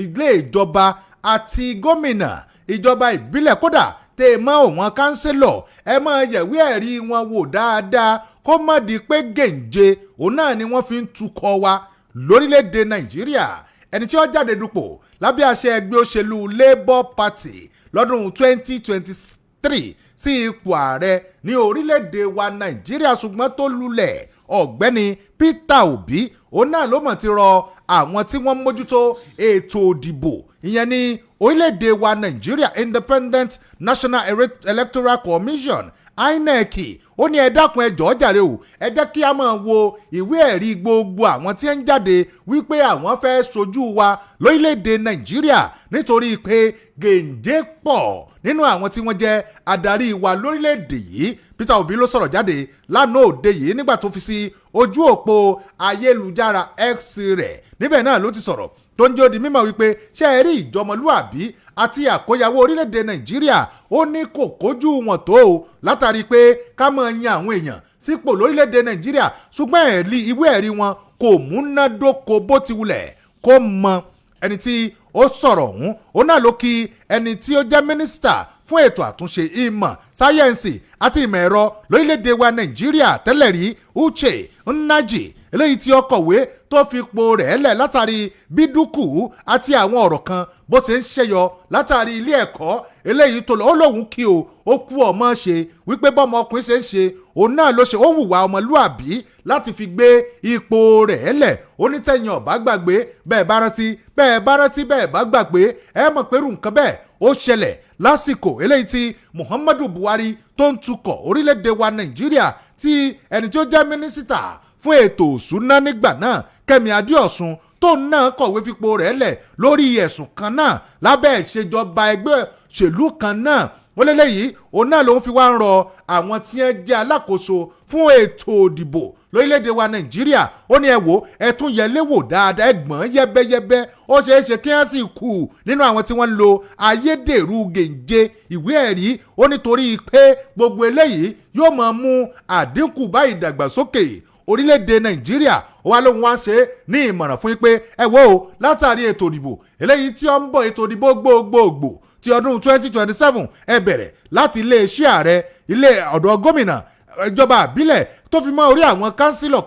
ilé ìjọba àti gómìnà ìjọba ìbílẹ̀ kódà tẹ́ ẹ mọ́ òun kánsílọ̀ ẹ máa yẹ̀wé ẹ̀rí wọn wò dáadáa kó má di pé gèǹje òun náà ni wọ́n fi ń tukọ̀ wa lórílẹ̀‐èdè Nàìjíríà ẹni tí ó jáde dupò lábẹ́ àṣẹ ẹgbẹ́ òṣèlú Labour Party lọ́dún 2023 sí ipò ààrẹ ní orílẹ̀‐èdè wa Nàìjíríà ṣùgbọ́n tó lulẹ̀ ọ̀gbẹ́ni Peter Obi òun náà ló mọ̀ ti rọ àwọn tí wọ́n mójútó ètò òdìbò ìyẹn ní orílẹ̀-èdè wa Nàìjíríà Independent National Electoral Commission INEC ó ní ẹ dákun ẹ jọ̀ọ́ jàre o ẹ jẹ́ kí a máa wo ìwé ẹ̀rí gbogbo àwọn tí ń jáde wípé àwọn fẹ́ ṣojú wa lórílẹ̀-èdè Nàìjíríà nítorí pé gèǹjé pọ̀ nínú àwọn tí wọ́n jẹ́ adarí wa lórílẹ̀-èdè yìí Peter Obi ló sọ̀rọ̀ jáde lánàá òde yìí nígbà tó fi sí ojú òpó ayélujára X rẹ̀ níbẹ̀ náà ló ti sọ̀rọ̀ tó ń jẹ́ odi mímọ̀ wípé ṣé ẹ rí ìjọmọlúàbí àti àkóyawó orílẹ̀-èdè Nàìjíríà ó ní kò kójú wọn tó o látàrí pé ká máa yan àwọn èèyàn sípò lórílẹ̀-èdè Nàìjíríà ṣùgbọ́n ìwé ẹ̀rí wọn kò múnádóko bó ti wulẹ̀ kó mọ ẹni tí ó sọ̀rọ̀ ọ̀hún ó náà ló kí ẹni tí ó jẹ́ mínísítà fún ètò àtúnṣe ìmọ̀ sáyẹ́ǹsì àti ìmọ̀ ẹ̀rọ lórílẹ̀‐èdè wa Nàìjíríà tẹ́lẹ̀ rí Uche Nnaji eléyìí tí ó kọ̀wé tó fi ipò rẹ̀ lẹ̀ látàrí bídúkù àti àwọn ọ̀rọ̀ kan bó ṣe ń ṣẹyọ látàrí ilé ẹ̀kọ́ eléyìí tó lọ ó lóun kí o ó kú ọmọ ṣe wípé bọ́mọ ọkùnrin ṣe ń ṣe òun náà ló ṣe ó hùwà ọmọlúàbí láti fi gbé ipò rẹ̀ lẹ̀ onítẹ̀yìn ọ̀bá gbàgbé bẹ́ẹ̀ bá rántí bẹ́ẹ̀ bá gbàgbé ẹ mọ̀ pé irú nǹkan bẹ́ẹ̀ ó ṣẹlẹ̀ lásìkò eléyìí tí Muhammadu Buhari tó ń tukọ̀ orílẹ̀-èdè wa Nàìjíríà tí ẹni tí ó jẹ́ mínísítà fún ètò òṣùná nígbà náà Kẹ́mi Adéọ̀sùn tó náà kọ̀wé fipò rẹ̀ lẹ̀ lórí ẹ̀sùn kan náà lábẹ́ ìṣèjọba ẹgbẹ́ òṣèlú kan náà ó lélẹ́yìí òun náà ló ń fi wá ń rọ àwọn tí wọ́n jẹ́ alákòóso fún ètò òdìbò lórílẹ̀‐èdè wa Nàìjíríà ó ní ẹ wò ẹ tún yẹ léwò dáadáa ẹgbọ́n yẹ́bẹ́yẹ́bẹ́ ó ṣeé ṣe kí wọ́n sì kú nínú àwọn tí wọ́n ń lo ayédèrú gèǹje ìwé ẹ̀rí ó nítorí pé gbogbo eléyìí yóò máa mú àdínkù bá ìdàgbàsókè orílẹ̀‐èdè Nàìjíríà ó wá lóhun wá ṣe ní ìmọ̀ràn fún yín pé ẹ wò ó látàrí ètò òdìbò eléyìí tí ó ń bọ̀ ètò òdìbò gbogbogbò ti ọdún 2027 ẹ bẹ̀rẹ̀ láti iléeṣẹ́ ààrẹ ilé ọ̀dọ̀ gómìnà ìjọba àbílẹ̀ tó fi mọ́ orí àwọn kánsílọ̀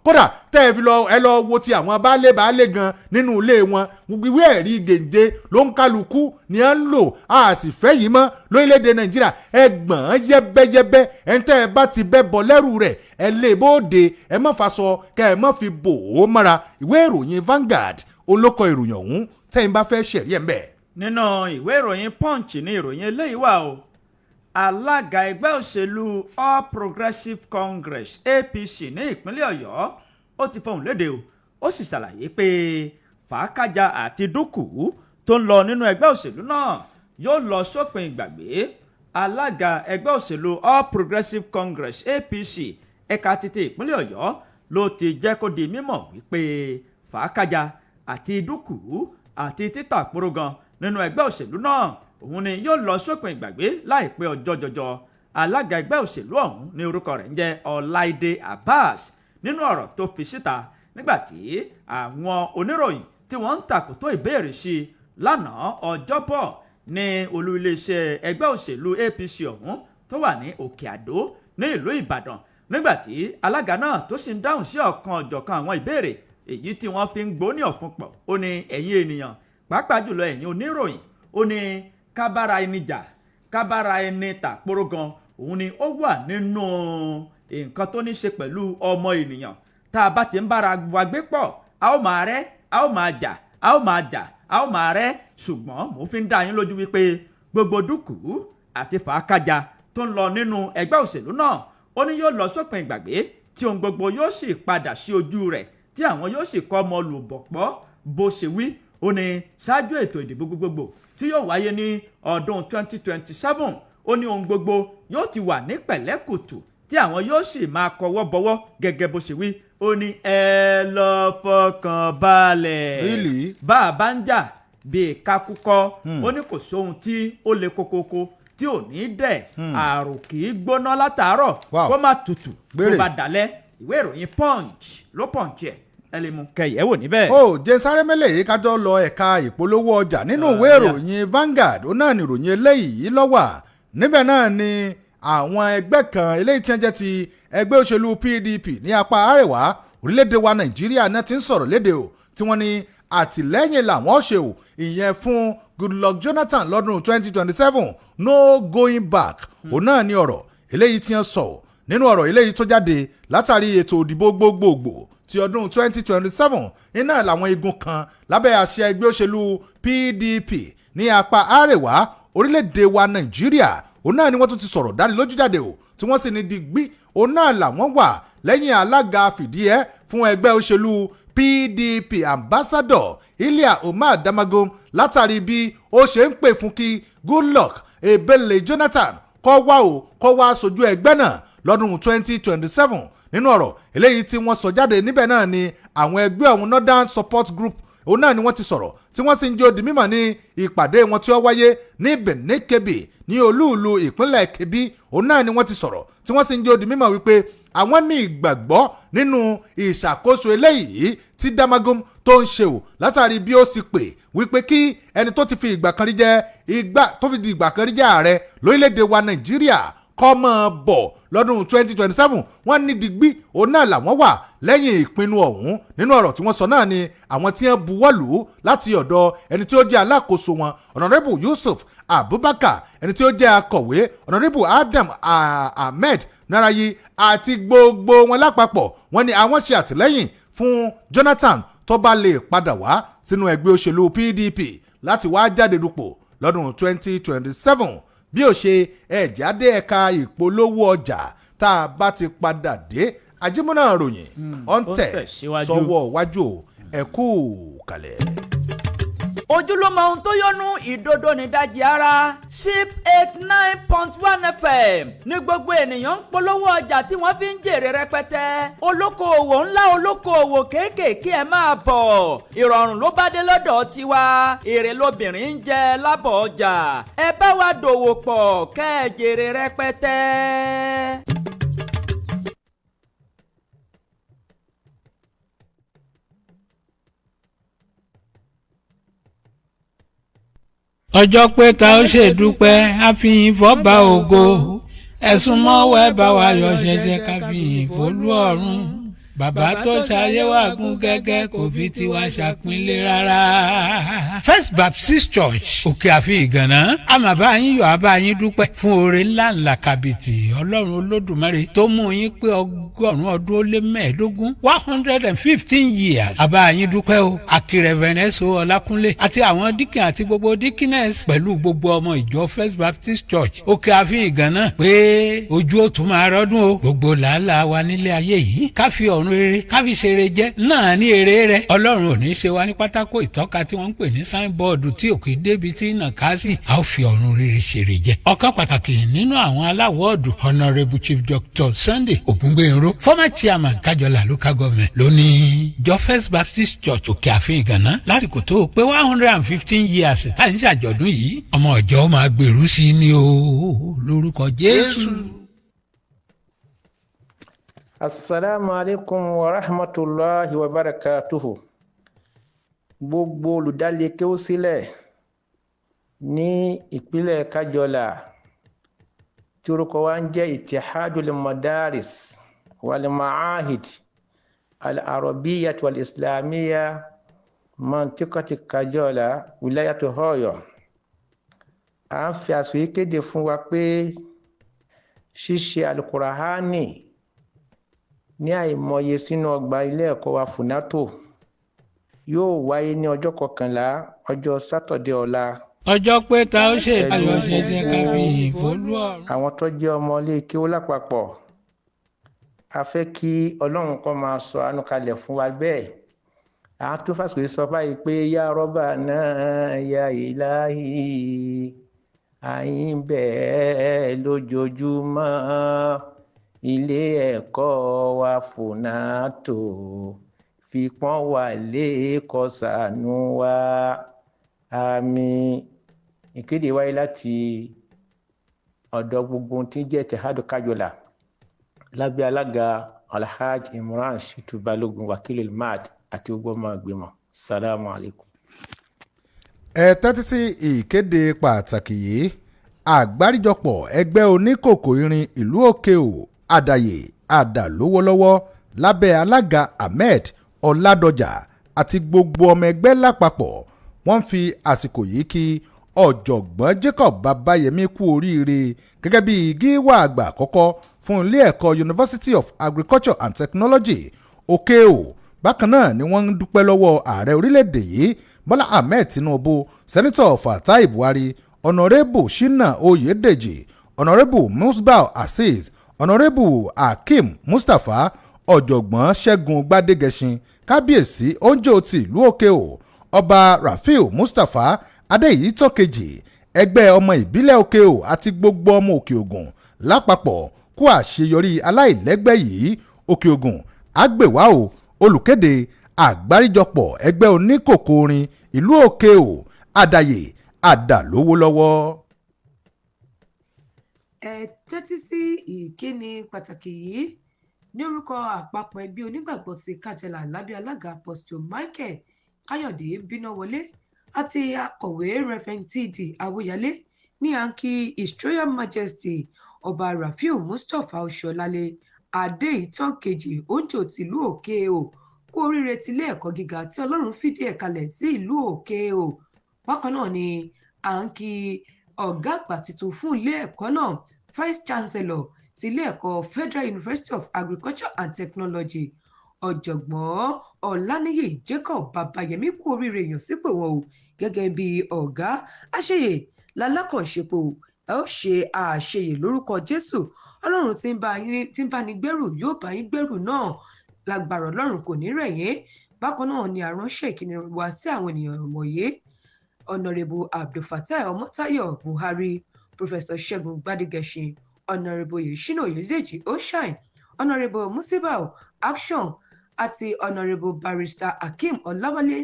kódà tẹ́ ẹ fi lọ wo ti àwọn baálé gan nínú ilé wọn ìwé ẹ̀rí gèǹde ló ń kálukú ni à ń lò a sì fẹ́ yìí mọ́ lórílẹ̀‐èdè Nàìjíríà ẹgbọ̀n yẹ́bẹ́yẹ́bẹ́ ẹ̀ ń tẹ́ ẹ bá ti bẹ́ bọ́ lẹ́rù rẹ̀ ẹ lè bóde ẹ má faṣọ kẹ́ ẹ má fi bò ó mọ́ra ìwé ìròyìn Vanguard olókọ ìròyìn ọ̀hún tẹ́yìn bá fẹ́ ṣẹ̀rí ẹ̀ ń bẹ̀. nínú ìwé ìròyìn Punch ní ìròyìn eléyìí wà o alága ẹgbẹ́ òṣèlú All Progressives Congress APC ní ìpínlẹ̀ Ọ̀yọ́ ó ti fohùn lédè o ó sì ṣàlàyé pé fàákàjà àti dúkù tó ń lọ nínú ẹgbẹ́ òṣèlú náà yóò lọ sópin ìgbàgbé alága ẹgbẹ́ òṣèlú All Progressives Congress APC ẹ̀ka títí ìpínlẹ̀ Ọ̀yọ́ ló ti jẹ́ kó di mímọ̀ wípé fàákàjà àti dúkù àti títà porogan nínú ẹgbẹ́ òṣèlú náà òun ni yóò lọ sópin ìgbàgbé láìpẹ́ ọjọ́ jọjọ alága ẹgbẹ́ òṣèlú ọ̀hún ní orúkọ rẹ̀ ń jẹ́ Ọláìdé Abbas nínú ọ̀rọ̀ tó fi síta nígbàtí àwọn oníròyìn tí wọ́n ń tàkòtò ìbéèrè sí i lánàá ọjọ́bọ̀ ní olú iléeṣẹ́ ẹgbẹ́ òṣèlú APC ọ̀hún tó wà ní Òkè Àdó ní ìlú Ìbàdàn nígbàtí alága náà tó sì ń dáhùn sí ọ̀kan ọ̀jọ̀kan àwọn ìbéèrè èyí tí wọ́n fi ń gbóní ọ̀fun pọ̀ ó ní ẹ̀yin ènìyàn pàápàá jùlọ ẹ̀yin oníròyìn ó ní kábára ẹni jà kábára ẹni tàpóró gan òun ni ó wà nínú nǹkan tó ní ṣe pẹ̀lú ọmọ ènìyàn tá a bá ti ń bára wa gbé pọ̀ a ó máa rẹ́ a ó máa jà a ó máa jà a ó máa rẹ́ ṣùgbọ́n mo fi ń dá yín lójú wípé gbogbo dúkù àti fàákàjà tó ń lọ nínú ẹgbẹ́ òṣèlú náà ó ní yóò lọ sópin ìgbàgbé tí ohun gbogbo yóò sì padà sí ojú rẹ̀ tí àwọn yóò sì kọ́ ọmọ lùbọ̀pọ̀ bó ṣe wí ó ní ṣáájú ètò ìdìbò gbogbogbò tí yóò wáyé ní ọdún 2027 ó ní ohun gbogbo yóò ti wà ní pẹ̀lẹ́kùtù tí àwọn yóò sì máa kọwọ́ bọwọ́ gẹ́gẹ́ bó ṣe wí ó ní ẹ lọ fọkàn balẹ̀ Really? bá a bá ń jà bíi kakúkọ ó ní kò sóhun tí ó le kokoko tí ò ní dẹ̀ àrò kì í gbóná látàárọ̀ kó má tutù tó bá dalẹ̀ ìwé ìròyìn punch ló punch ẹ̀ ẹ lè mú kẹyẹ̀wò níbẹ̀. ó jẹ́ sáré mẹ́lẹ̀ yìí kájọ lọ ẹ̀ka ìpolówó ọjà nínú ìwé ìròyìn Vanguard ó náà ní ìròyìn eléyìí lọ́wà níbẹ̀ náà ni àwọn ẹgbẹ́ kan eléyìí tí wọ́n jẹ́ ti ẹgbẹ́ òṣèlú PDP ní apá àríwá orílẹ̀-èdè wa Nàìjíríà náà ti ń sọ̀rọ̀ léde o tí wọ́n ní àtìlẹ́yìn làwọn ṣe o ìyẹn fún Goodluck Jonathan lọ́dún 2027 no going back òun náà ní ọ̀rọ̀ eléyìí tí wọ́n sọ nínú ọ̀rọ̀ eléyìí tó jáde látàrí ètò òdìbò gbogbogbò ti ọdún 2027 iná làwọn igun kan lábẹ́ àṣẹ ẹgbẹ́ òṣèlú PDP ní apá àríwá orílẹ̀-èdè wa Nàìjíríà òun náà ni wọ́n tún ti sọ̀rọ̀ dánilójú jáde o tí wọ́n sì ní digbí òun náà làwọn wà lẹ́yìn alága fìdíhẹ́ fún ẹgbẹ́ òṣèlú PDP ambassador Ilia Umar Damagum látàrí bí ó ṣe ń pè fún kí Goodluck Ebele Jonathan kó wá sojú ẹgbẹ́ náà lọ́dún 2027 nínú ọ̀rọ̀ eléyìí tí wọ́n sọ jáde níbẹ̀ náà ni àwọn ẹgbẹ́ ọ̀hún Northern Support Group òun náà ni wọ́n ti sọ̀rọ̀ tí wọ́n sì ń jẹ́ ó di mímọ̀ ní ìpàdé wọn tí ó wáyé ní Benin Kebbi ní olúùlú ìpínlẹ̀ Kebbi òun náà ni wọ́n ti sọ̀rọ̀ tí wọ́n sì ń jẹ́ ó di mímọ̀ wípé àwọn ní ìgbàgbọ́ nínú ìṣàkóso eléyìí tí Damagum tó ń ṣe ò látàrí bí ó sì pè wípé kí ẹni tó ti fi ìgbà kan rí jẹ́ ààrẹ lórílẹ̀‐èdè wa Nàìjíríà kó máa bọ̀ lọ́dún 2027 wọ́n ní digbí òun náà làwọn wà lẹ́yìn ìpinnu ọ̀hún nínú ọ̀rọ̀ tí wọ́n sọ náà ni àwọn tí wọ́n buwọ́lù láti ọ̀dọ̀ ẹni tí ó jẹ́ alákòóso wọn Honorable Yusuf Abubakar ẹni tí ó jẹ́ akọ̀wé Honorable Adam Ahmed Narayi àti gbogbo wọn lápapọ̀ wọ́n ní àwọn ṣe àtìlẹ́yìn fún Jonathan tó bá lè padà wá sínú ẹgbẹ́ òṣèlú PDP láti wá jáde dupò lọ́dún 2027 bí ó ṣe ẹ̀jáde ẹ̀ka ìpolówó ọjà tá a bá ti padà dé ajímúná ròyìn ọ̀ǹtẹ̀ sọ́wọ́ wájú ẹ̀kú kalẹ̀. ojúlówó ohun tó yọnu ìdodo nídajì ara ship 89.1 FM ní gbogbo ènìyàn ń polówó ọjà tí wọ́n fi ń jèrè rẹpẹtẹ olókoòwò ńlá olókoòwò kéékèèké ẹ máa bọ̀ ìrọ̀rùn ló bá dé lọ́dọ̀ tiwa èrè lobìnrin ń jẹ lábọ̀ ọjà ẹ bá wa dòwò pọ̀ kẹ́ ẹ jèrè rẹpẹtẹ. ọjọ́ pé ta ó ṣèdúpẹ́ àfihàn fọ́ba ògo ẹ̀sùn mọ́wọ́ ẹ̀ bá wa yọ ṣẹ̀ṣẹ̀ káfíhìn fólú ọ̀run bàbá tó ṣayé wà gún gẹ́gẹ́ kò fi tiwa ṣàpínlẹ̀ rárá. First Baptist Church òkè àfi ìgànná àmàbá yín yọ̀ àbá yín dúpẹ́ fún oore ńláńlá kàbìtì ọlọ́run olódùmarè tó mú yín pé ọgọ́rùn-ún ọdún ó lé mẹ́ẹ̀ẹ́dógún 115 years àbá yín dúpẹ́ o akírẹ̀vẹ̀nẹ́sọ ọlákúnlé àti àwọn díkìn àti gbogbo díkínẹ́s pẹ̀lú gbogbo ọmọ ìjọ First Baptist Church òkè àfi ìgànná pé ojú ó tún máa rọ́dún o gbogbo làálàá wa nílé ayé yìí káfí ọ̀run rere káfí ṣe rere jẹ́ náà ní èrè rẹ̀ ọlọ́run ò ní ṣe wá ní pátákó ìtọ́ka tí wọ́n ń pè ní sáínbọ́ọ̀dù tí òkè débi tí nà ká sí a ó fi ọ̀run rere ṣeré jẹ́. ọ̀kan pàtàkì nínú àwọn aláwọ̀ọ̀dù Honourable Chief Dr. Sunday Ògúngbénró former chairman Kájọlà local government lónìí jọ First Baptist Church òkè àfin ìgànná lásìkò tó pé 115 years tá ń ṣàjọ̀dún yìí ọmọ ọjọ́ máa gbèrú sí ni o lórúkọ Jésù. Assalamu alaikum wa rahmatullahi wa barakatuhu. Gbogbo olùdálé kéwú sílẹ̀ ní ìpínlẹ̀ Kájọlà tí orúkọ wa ń jẹ́ Ittihadul Madaris wal Ma'ahid al-Arabiyyah wal Islamiyyah Mantiqati Kájọlà Wilayatu Ọ̀yọ́. À ń fi àsìkò yìí kéde fún wa pé ṣíṣe Al-Qur'ani ní àìmọye sínú ọgbà ilé ẹ̀kọ́ wa Funato yóò wáyé ní ọjọ́ 11 ọjọ́ sátọ̀dẹ̀ ọ̀la. ọjọ́ pé ta ó ṣe ayọ̀ ṣẹ̀ṣẹ̀ káfíhìn fólú ọ̀run. àwọn tó jẹ́ ọmọ ilé kéwú lápapọ̀ a fẹ́ kí ọlọ́run kó máa sọ àánú kalẹ̀ fún wa bẹ́ẹ̀ à ń tún fásitì sọ báyìí pé yá rọ́bà náà yá ìláhì àyín bẹ́ẹ̀ lójoojúmọ́ ilé ẹ̀kọ́ wa Funato fi pọ́n wà lé kó ṣàánú wa àmín. Ìkéde wáyé láti ọ̀dọ̀ gbogbo tí ń jẹ́ Ittihadu Kájọlà lábẹ́ alága Alhaji Imran Shitu Balogun Wakilul Mad àti gbogbo ọmọ ìgbìmọ̀. Salamu alaikum. ẹ tẹ́tí sí ìkéde pàtàkì yìí. Àgbáríjọpọ̀ ẹgbẹ́ oníkòkò irin ìlú Òkè-ò àdàyè àdàlówólọ́wọ́ lábẹ́ alága Ahmed Ọládọjà àti gbogbo ọmọ ẹgbẹ́ lápapọ̀ wọ́n fi àsìkò yìí kí ọ̀jọ̀gbọ́n Jacob Babayemi kú oríire gẹ́gẹ́ bí gíwá àgbà àkọ́kọ́ fún ilé ẹ̀kọ́ University of Agriculture and Technology Òkè-ò. Bákan náà ni wọ́n ń dúpẹ́ lọ́wọ́ ààrẹ orílẹ̀-èdè yìí Bọ́lá Ahmed Tinubu, sẹ́nitọ̀ Fatai Buhari, ọ̀nàrẹ́bù Shina Oyèdèjì, ọ̀nàrẹ́bù Musbau Azeez, ọ̀nàrẹ́bù Hakeem Mustapha, ọ̀jọ̀gbọ́n Ṣẹ́gun Gbádégẹṣin, kábíyèsí oúnjẹ ti ìlú Òkè-ò, ọba Rafiu Mustapha Adéyítọ́ kejì, ẹgbẹ́ ọmọ ìbílẹ̀ Òkè-ò àti gbogbo ọmọ Òkè Ògùn lápapọ̀ kú àṣeyọrí aláìlẹ́gbẹ́ yìí. Òkè Ògùn àgbèwá o. Olùkéde Àgbáríjọpọ̀ ẹgbẹ́ oníkòkò orin ìlú Òkè-ò àdàyè àdàlówólọ́wọ́. Ẹ tẹ́tí sí ìkíni pàtàkì yìí ní orúkọ àpapọ̀ ẹgbẹ́ onígbàgbọ́ ti Kájọlà lábẹ́ alága Apostle Michael Káyọ̀dé Bínáwọlé àti akọ̀wé Reverend T.D. Awóyalé ní à ń kí His Royal Majesty Ọba Rafiu Mustapha Oṣọlálé Adéìtàn kejì Oúnjẹ tìlú Òkè-ò kú oríire tilé ẹ̀kọ́ gíga tí Ọlọ́run fìdí ẹ̀ kalẹ̀ sí ìlú Òkè-ò. Bákan náà ni à ń kí ọ̀gá àgbà tuntun fún ilé ẹ̀kọ́ náà Vice Chancellor ti ilé ẹ̀kọ́ Federal University of Agriculture and Technology Ọ̀jọ̀gbọ́n Ọláníyì Jacob Babayemi kú oríire ìyànsípò wọn o gẹ́gẹ́ bí ọ̀gá àṣeyè lálákànṣepọ̀ ẹ ó ṣe àṣeyè lórúkọ Jésù. Ọlọ́run tí ń bá ní gbẹ́rù yóò bá yín gbẹ́rù náà lágbára Ọlọ́run kò ní rẹ̀ yín. Bákan náà ni àránṣẹ́ ìkíni wá sí àwọn ènìyàn wọ̀nyí: Honourable Abdulfatai Ọmọ́táyọ̀ Buhari, Professor Ṣẹ́gun Gbádégẹṣin, Honourable Yeshina Oyèdèjì Oshine, Honourable Musibau Action àti Honourable Barrister Hakeem Ọláwálé,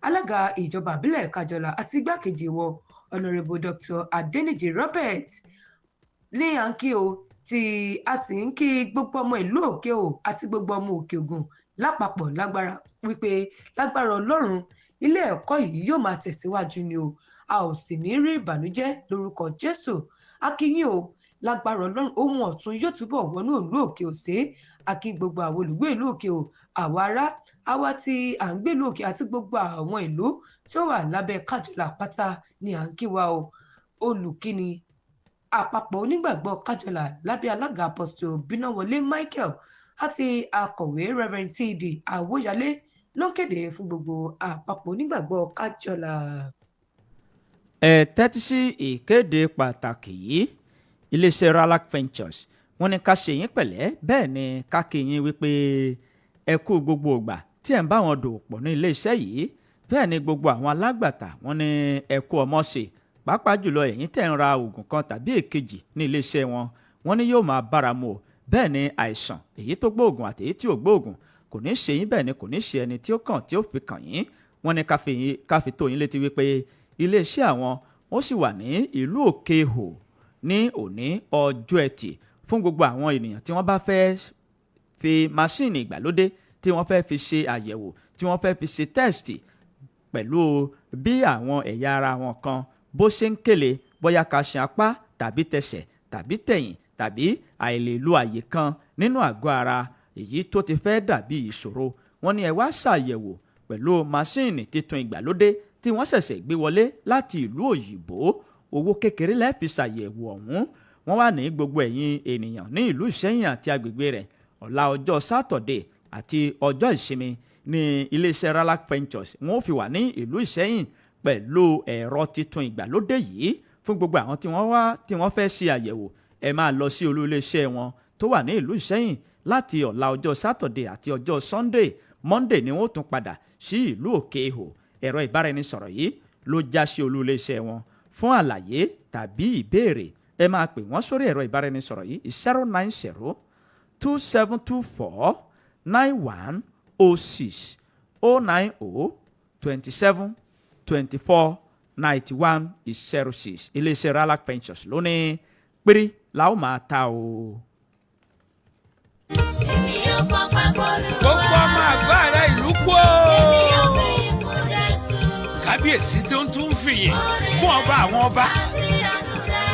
alága ìjọba ìbílẹ̀ Kájọlà àti igbákejì wọn Honourable Dr. Adeniji Robert ní à ń kí o tí a sì ń kí gbogbo ọmọ ìlú Òkè-ò àti gbogbo ọmọ Òkè Ògùn lápapọ̀ lágbára wípé lágbára Ọlọ́run ilé ẹ̀kọ́ yìí yóò máa tẹ̀síwájú ni o, a ò sì ní rí ìbànújẹ́ lórúkọ Jésù. A kí yín o lágbára Ọlọ́run ohun ọ̀tun yóò túbọ̀ wọnú ìlú Òkè-ò sí. A kí gbogbo àwọn olùgbé ìlú Òkè-ò, àwa ará àwa tí à ń gbé ìlú Òkè àti gbogbo àwọn ìlú tí ó wà lábẹ́ Kájọlà pátá ni à ń kí wa o. Olùkíni àpapọ̀ onígbàgbọ́ Kájọlà lábẹ́ alága Apostle Bínáwọlé Michael àti akọ̀wé Reverend T.D. Awóyalé ló kéde fún gbogbo àpapọ̀ onígbàgbọ́ Kájọlà. Ẹ tẹ́tí sí ìkéde pàtàkì yìí. Iléeṣẹ́ Ralac Ventures wọ́n ní ká ṣe yín pẹ̀lẹ́, bẹ́ẹ̀ ni ká kí yín wípé ẹ kú gbogbo ìgbà tí ẹ̀ ń bá wọn dòwò pọ̀ ní iléeṣẹ́ yìí. Bẹ́ẹ̀ ni gbogbo àwọn alágbàtà wọ́n ní ẹ kú ọmọ ṣe, pàápàá jùlọ ẹ̀yin tẹ̀ ń ra oògùn kan tàbí èkejì ní iléeṣẹ́ wọn, wọ́n ní yóò máa bára mu o. Bẹ́ẹ̀ ni àìsàn èyí tó gbóògùn àti èyí tí ò gbóògùn kò ní ṣe yín, bẹ́ẹ̀ ni kò ní ṣe ẹni tí ó kàn tí ó fi kàn yín. Wọ́n ní ká fi tó yín létí wípé iléeṣẹ́ àwọn ó sì wà ní ìlú Òkè-ò ní òní ọjọ́ Ẹtì fún gbogbo àwọn ènìyàn tí wọ́n bá fẹ́ fi máṣíìnì ìgbàlódé tí wọ́n fẹ́ fi ṣe àyẹ̀wò, tí wọ́n fẹ́ fi ṣe tẹ́ẹ̀sì pẹ̀lú bí àwọn ẹ̀yà ara wọn kan bó ṣe ń kélé, bóyá ká ṣe apá tàbí tẹsẹ̀ tàbí tẹ̀yìn tàbí àìlèlo àyè kan nínú àgọ́ ara èyí tó ti fẹ́ dàbí ìṣòro. Wọ́n ní ẹ wá ṣàyẹ̀wò pẹ̀lú máṣíìnì titun ìgbàlódé tí wọ́n ṣẹ̀ṣẹ̀ gbé wọlé láti ìlú òyìnbó. Owó kékeré lẹ́ fi ṣàyẹ̀wò ọ̀hún. Wọ́n wà ní gbogbo ẹ̀yin ènìyàn ní ìlú Ìṣẹ́yìn àti agbègbè rẹ̀. Ọ̀la ọjọ́ Sátọ̀dé àti ọjọ́ ìsinmi ní iléeṣẹ́ Ralac Ventures wọ́n fi wà ní ìlú Ìṣẹ́yìn pẹ̀lú ẹ̀rọ titun ìgbàlódé yìí fún gbogbo àwọn tí wọ́n fẹ́ ṣe àyẹ̀wò. Ẹ máa lọ sí olú iléeṣẹ́ wọn tó wà ní ìlú Ìṣẹ́yìn láti ọ̀la ọjọ́ Sátọ̀dé àti ọjọ́ Sunday. Monday ni wọ́n tún padà sí ìlú Òkè-ò. Ẹ̀rọ ìbáraẹnisọ̀rọ̀ yìí ló já sí olú iléeṣẹ́ wọn. Fún àlàyé tàbí ìbéèrè ẹ máa pè wọ́n sórí ẹ̀rọ ìbáraẹnisọ̀rọ̀ yìí 090-2724-9106 090-2724-24 9106 iléeṣẹ́ Ralac Ventures ló ní péré la ó máa ta o. èmi yóò fọpẹ́ f'Olúwa. gbogbo ọmọ àgbà rẹ ìlú kú o. èmi yóò fi fún Jésù. kábíyèsí tó ń tún fìyìn fún ọba àwọn ọba. àti àánú rẹ̀,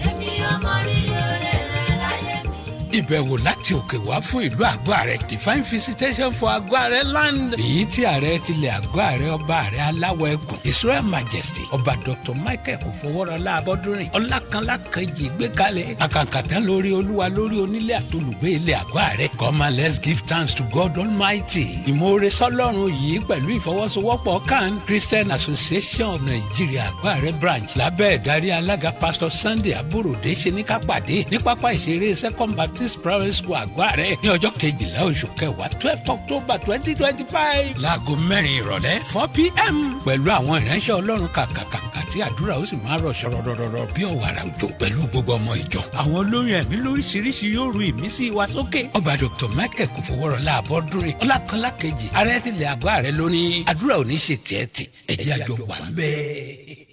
èmi yóò mọ rírì oore rẹ̀ láyé mi. ìbẹ̀wò láti òkè wá fún ìlú àgọ́ àrẹ divine visitation for àgọ́ àrẹ land. èyí tí ààrẹ tilẹ̀ àgọ́ àrẹ ọba àrẹ aláwọ̀ ẹkùn Israel Majesty ọba Dr. Michael Kòfowórọlá Abọ́dúnrin ọlákanlá kejì gbé kalẹ̀. àkàǹkàtà lórí olúwa lórí onílé àtolùgbé ilé àgọ́ àrẹ. come and let's give thanks to God Almighty. ìmoore sọ́lọ́run yìí pẹ̀lú ìfọwọ́sowọ́pọ̀ CAN Christian Association of Nigeria àgọ́ àrẹ branch lábẹ́ ìdarí alága Pastor Sunday Aborode ṣe ní ká pàdé ní pápá ìṣeré Second Baptist Primary School àgọ́ àrẹ ní ọjọ́ 12 oṣù kẹwàá 12 October 2025 láago 4 ìrọ̀lẹ́ 4 p.m. pẹ̀lú àwọn ìránṣẹ́ ọlọ́run kàkàkàkà tí àdúrà ó sì máa rọ̀ ṣọ̀rọ̀rọ̀rọ̀ bí ọ̀wàrà òjò pẹ̀lú gbogbo ọmọ ìjọ. àwọn olórin ẹ̀mí lóríṣiríṣi yóò ru ìmísí wa sókè. ọba Dr. Michael Kòfowórọlá Abọ́dúnrin ọlákanlá kejì ààrẹ tilẹ̀ àgọ́ àrẹ lónìí àdúrà ò ní ṣe tiẹ̀ tì ẹ̀jẹ̀ àjọ wà ń bẹ́ẹ̀.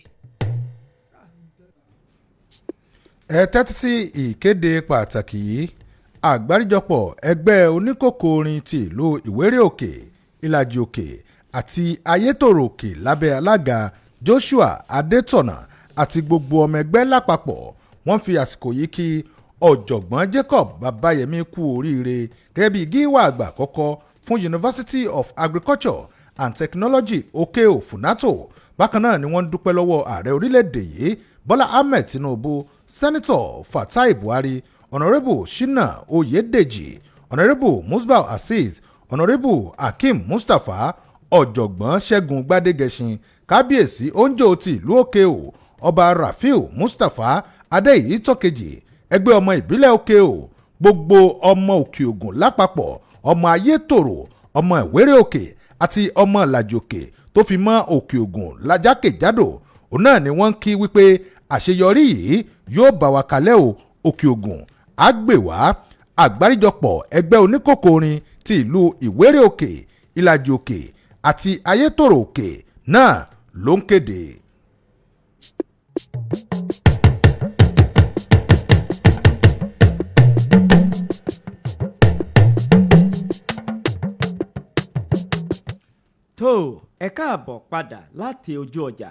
ẹ tẹ́tí sí ìkéde pàtàkì yìí. àgbáríjọpọ̀ ẹgbẹ́ oníkòkò orin ti ìlú ìwéré òkè ìlàjì òkè àti ayétòrò òkè lábẹ́ alága Joshua Adétọ̀nà àti gbogbo ọmọ ẹgbẹ́ lápapọ̀ wọ́n fi àsìkò yìí kí ọ̀jọ̀gbọ́n Jacob Babayemi kú oríire gẹ́gẹ́ bí gíwà àgbà àkọ́kọ́ fún University of Agriculture and Technology òkè òfúnátò. bákan náà ni wọ́n dúpẹ́ lọ́wọ́ ààrẹ orílẹ̀-èdè yìí Bọ́lá Ahmed Tinubu, Sẹ́nitọ̀ Fatai Buhari, Honourable Shina Oyedeji, Honourable Musbau Azeez, Honourable Hakeem Mustapha, ọ̀jọ̀gbọ́n Ṣẹ́gun Gbádégẹṣin, kábíyèsí oúnjẹ ti ìlú òkè-ò ọba Rafiu Mustapha Adéyí tọ́kejì, ẹgbẹ́ ọmọ ìbílẹ̀ òkè-ò, gbogbo ọmọ òkè ògùn lápapọ̀, ọmọ ayétòrò, ọmọ ìwéré òkè àti ọmọ ìlàjì òkè tó fi mọ́ òkè ògùn lájákèjádò. òun náà ni wọ́n ń kí wípé àṣeyọrí yìí yóò bá wa kalẹ̀ o. òkè ògùn àgbèwá. àgbáríjọpọ̀ ẹgbẹ́ oníkòkò orin ti ìlú ìwéré òkè ìlàjì òkè àti ayétòrò òkè náà ló ń kéde. tó ẹ káàbọ̀ padà láti ojú ọjà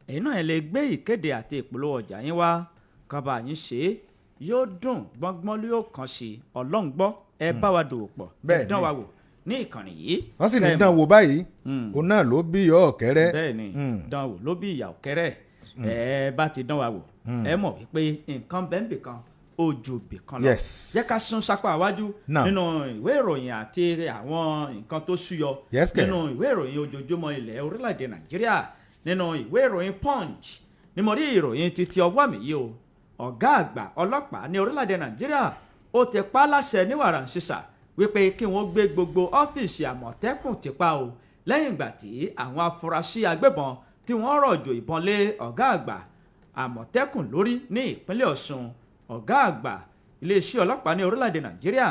ẹ̀yin náà ẹ lè gbé ìkéde àti ìpolówó ọjà yín wá kọ́ba yín ṣe é yóò dùn gbọ́ngbọ́n ló yóò kàn sí ọlọ́run gbọ́ ẹ bá wa dòwò pọ̀ ẹ dán wa wò ní ìkànnì yìí. wọ́n sì ní dán wò báyìí òun náà ló bí ìyá ọ̀kẹ́rẹ́. bẹ́ẹ̀ ni dán wò ló bí ìyá ọ̀kẹ́rẹ́ ẹ bá ti dán wa wò ẹ mọ̀ wípé nǹkan bẹ́ẹ̀ bì kan ojú bì kan lọ. jẹ́ ká sún sápá iwájú nínú ìwé ìròyìn àti àwọn nǹkan tó súyọ nínú ìwé ìròyìn ojoojúmọ́ ilẹ̀ orílẹ̀-èdè Nàìjíríà nínú ìwé ìròyìn Punch ni mo rí ìròyìn títí ọwọ́ mi yìí o. ọ̀gá àgbà ọlọ́pàá ní orílẹ̀-èdè Nàìjíríà ó ti pa á láṣẹ ní wàràǹṣeṣà wípé kí wọ́n gbé gbogbo ọ́fíìsì Àmọ̀tẹ́kùn ti pa o lẹ́yìn ìgbà tí àwọn afurasí agbébọn tí wọ́n rọ̀jò ìbọn lé ọ̀gá àgbà Àmọ̀tẹ́kùn lórí ní ìpínlẹ̀ Ọ̀ṣun. ọ̀gá àgbà iléeṣẹ́ ọlọ́pàá ní orílẹ̀-èdè Nàìjíríà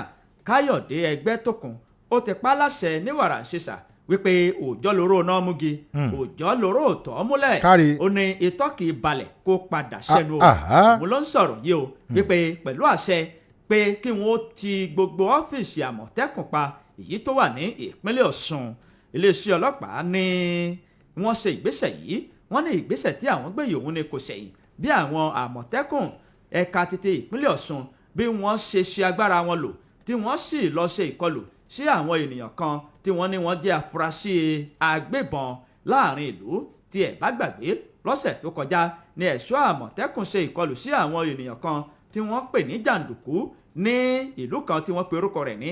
Káyọ̀dé Ẹgbẹ́tókun ó ti pa á láṣẹ ní wàràǹṣeṣà wípé òòjọ́ lóró náà múgi òòjọ́ lóró tọ́ múlẹ̀ ó ní itọ́ kì í balẹ̀ kó padà sẹ́nu o. mo ló ń sọ̀rọ̀ yìí o wípé pẹ̀lú àṣẹ pé kí wọ́n ti gbogbo ọ́fíìsì Àmọ̀tẹ́kùn pa èyí tó wà ní ìpínlẹ̀ Ọ̀ṣun. iléeṣẹ́ ọlọ́pàá ní wọ́n ṣe ìgbésẹ̀ yìí wọ́n ní ìgbésẹ̀ tí àwọn gbé yìí òun ni kò ṣẹ̀yìn bí àwọn Àmọ̀tẹ́kùn ẹ̀ka tètè ìpínlẹ̀ Ọ̀ṣun bí wọ́n ṣe agbára wọn lò tí wọ́n sì lọ ṣe ìkọlù sí àwọn ènìyàn kan tí wọ́n ní wọ́n jẹ́ afurasí agbébọn láàrin ìlú. tí ẹ bá gbàgbé lọ́sẹ̀ tó kọjá ní ẹ̀ṣọ́ Àmọ̀tẹ́kùn ṣe ìkọlù sí àwọn ènìyàn kan tí wọ́n pè ní jàǹdùkú ní ìlú kan tí wọ́n pe orúkọ rẹ̀ ní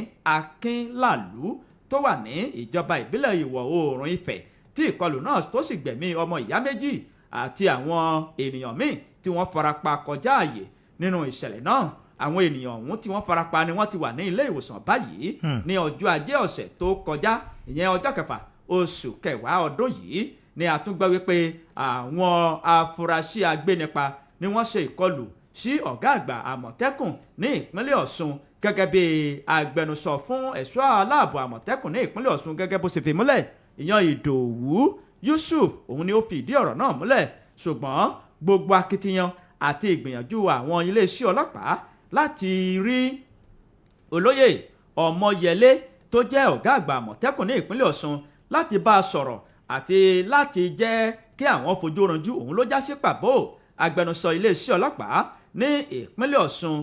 Akínlàlú tó wà ní ìjọba ìbílẹ̀ ìwọ̀ oòrùn Ifẹ̀ tí ìkọlù náà tó sì gbẹ̀mí ọmọ ìyá méjì àti àwọn ènìyàn míì tí wọ́n farapa kọjá àyè nínú ìṣẹ̀lẹ̀ náà. àwọn ènìyàn ọ̀hún tí wọ́n farapa ni wọ́n ti wà ní ilé ìwòsàn báyìí ní ọjọ́ ajé ọ̀sẹ̀ tó kọjá ìyẹn ọjọ́ kẹfà oṣù kẹwàá ọdún yìí ni a tún gbọ́ wípé àwọn afurasí agbénipa ni wọ́n ṣe ìkọlù sí ọ̀gá àgbà Àmọ̀tẹ́kùn ní ìpínlẹ̀ Ọ̀ṣun gẹ́gẹ́ bí agbẹnusọ fún ẹ̀ṣọ́ aláàbò àmọ̀tẹ́kùn ní ìpínlẹ̀ Ọ̀ṣun gẹ́gẹ́ bó ṣe fi múlẹ̀ ìyan Ìdòwú Yusuf òun ni ó fi ìdí ọ̀rọ̀ náà múlẹ̀ ṣùgbọ́n gbogbo akitiyan àti ìgbìyànjú àwọn iléeṣẹ́ ọlọ́pàá láti rí olóyè Ọmọyẹlé tó jẹ́ ọ̀gá àgbà àmọ̀tẹ́kùn ní ìpínlẹ̀ Ọ̀ṣun láti bá a sọ̀rọ̀ àti láti jẹ́ kí àwọn fojú ranjú òun ló já sí pàbó. Agbẹnusọ iléeṣẹ́ ọlọ́pàá ní ìpínlẹ̀ Ọ̀ṣun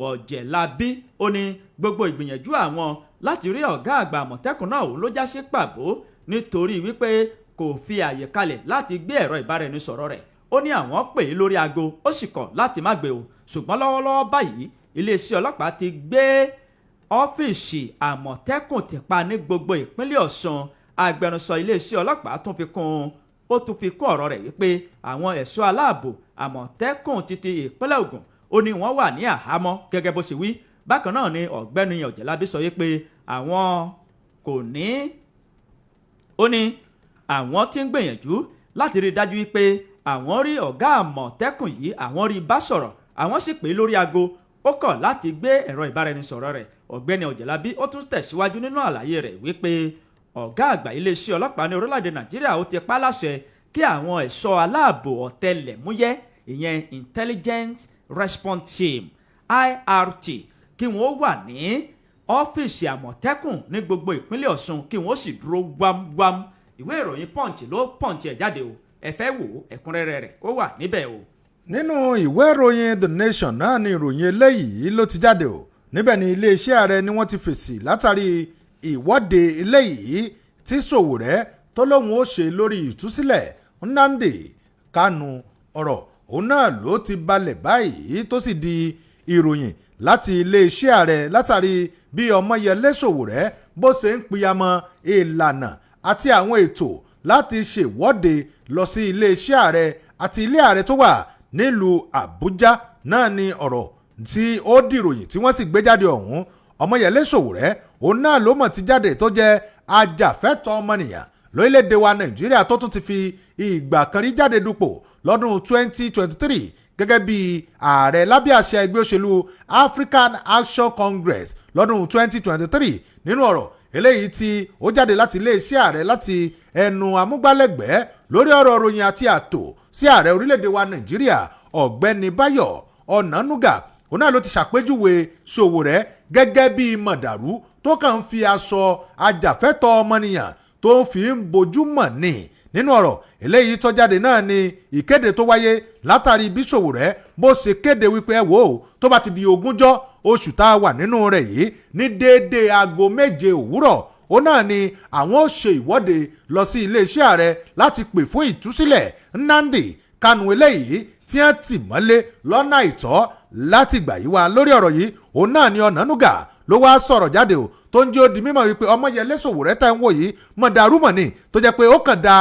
Ọ̀jẹ̀lábí ó ní gbogbo ìgbìyànjú àwọn láti rí ọ̀gá àgbà àmọ̀tẹ́kùn náà òun ló já sí pàbó nítorí wípé kò fi àyè kalẹ̀ láti gbé ẹ̀rọ ìbáraẹnisọ̀rọ̀ rẹ̀. Ó ní àwọn pè é lórí aago ó sì kọ̀ láti má gbé o ṣùgbọ́n lọ́wọ́lọ́wọ́ báyìí iléeṣẹ́ ọlọ́pàá ti gbé ọ́fíìsì àmọ̀tẹ́kùn ti pa ní gbogbo ìpínlẹ̀ Ọ̀ṣun. Agbẹnusọ iléeṣẹ́ ọlọ́pàá tún fi kún ọ̀rọ̀ rẹ̀ wípé àwọn ẹ̀ṣọ́ aláàbò àmọ̀tẹ́kùn títí ìpínlẹ̀ Ògùn ó ní wọ́n wà ní àhámọ́ gẹ́gẹ́ bó ṣe wí. Bákan náà ni ọ̀gbẹ́ni Ọ̀jẹ̀lábí sọ wípé àwọn ó ní àwọn tí ń gbìyànjú láti rí dájú wípé àwọn rí ọ̀gá àmọ̀tẹ́kùn yìí àwọn rí bá sọ̀rọ̀ àwọn sì pè é lórí aago ó kọ̀ láti gbé ẹ̀rọ ìbáraẹnisọ̀rọ̀ rẹ̀. Ọ̀gbẹ́ni Ọ̀jẹ̀lábí ó tún tẹ̀síwájú nínú àlàyé rẹ̀ wípé ọ̀gá àgbà iléeṣẹ́ ọlọ́pàá ní orílẹ̀-èdè Nàìjíríà ó ti pa láṣẹ kí àwọn ẹ̀ṣọ́ aláàbò ọ̀tẹlẹ̀múyẹ́ ìyẹn Intelligent Response Team IRT kí wọ́n wà ní ọ́fíìsì àmọ̀tẹ́kùn ní gbogbo ìpínlẹ̀ Ọ̀ṣun kí wọ́n sì dúró wámúwámú. Ìwé ìròyìn Punch ló Punch ẹ̀ jáde o ẹ fẹ́ wò ẹ̀kúnrẹ́rẹ́ rẹ̀ ó wà níbẹ̀ o. nínú ìwé ìròyìn The Nation náà ni ìròyìn eléyìí ló ti jáde o níbẹ̀ ni iléeṣẹ́ ààrẹ ni wọ́n ti fèsì látàrí ìwọ́de eléyìí tí Sowore tó lóun ó ṣe lórí ìtúsílẹ̀ Nnamdi Kanu ọ̀rọ̀ òun náà ló ti balẹ̀ báyìí tó sì di ìròyìn láti iléeṣẹ́ ààrẹ látàrí bí Ọmọyẹlé Sowore bó ṣe ń pìyàmọ́ ìlànà àti àwọn ètò láti ṣèwọ́de lọ sí iléeṣẹ́ ààrẹ àti ilé ààrẹ tó wà nílùú Àbújá náà ni ọ̀rọ̀ tí ó dìròyìn tí wọ́n sì gbé jáde ọ̀hún. Ọmọyẹlé Sowore òun náà ló mọ̀ ti jáde tó jẹ́ ajàfẹ́tọ̀ọ́ ọmọnìyàn lórílẹ̀‐èdè wa Nàìjíríà tó tún ti fi ìgbà kan rí jáde dupò lọ́dún 2023 gẹ́gẹ́ bí ààrẹ lábẹ́ àṣẹ ẹgbẹ́ òṣèlú African Action Congress lọ́dún 2023. Nínú ọ̀rọ̀ eléyìí tí ó jáde láti iléeṣẹ́ ààrẹ láti ẹnu amúgbálẹ́gbẹ̀ẹ́ lórí ọ̀rọ̀ ròyìn àti ààtò sí ààrẹ orílẹ̀‐èdè wa Nàìjíríà Ọ̀gbẹ́ni Báyọ̀ Ọ̀nànúgà òun náà ló ti ṣàpèjúwe Sowore gẹ́gẹ́ bí mọ̀dàrú tó kàn ń fi aṣọ ajàfẹ́tọ̀ọ́ ọmọnìyàn tó ń fi ń bojú mọ̀ ní. Nínú ọ̀rọ̀ eléyìí tó jáde náà ni ìkéde tó wáyé látàrí bí Sowore bó ṣe kéde wípé ẹ wò ó tó bá ti di 20 oṣù tá a wà nínú rẹ̀ yìí ní déédéé aago 7 òwúrọ̀ ó náà ni àwọn ó ṣe ìwọ́de lọ sí iléeṣẹ́ ààrẹ láti pè fún ìtúsílẹ̀ Nnamdi Kanu eléyìí tí wọ́n tì mọ́lé lọ́nà àìtọ́ láti gbà yí wa. Lórí ọ̀rọ̀ yìí òun náà ni Ọ̀nànúgà ló wá sọ̀rọ̀ jáde o tó ń jẹ́ ó di mímọ̀ wípé Ọmọyẹlé Sowore tá ń wò yìí mọ̀dàrúmọ̀ ni tó jẹ́ pé ó kàn da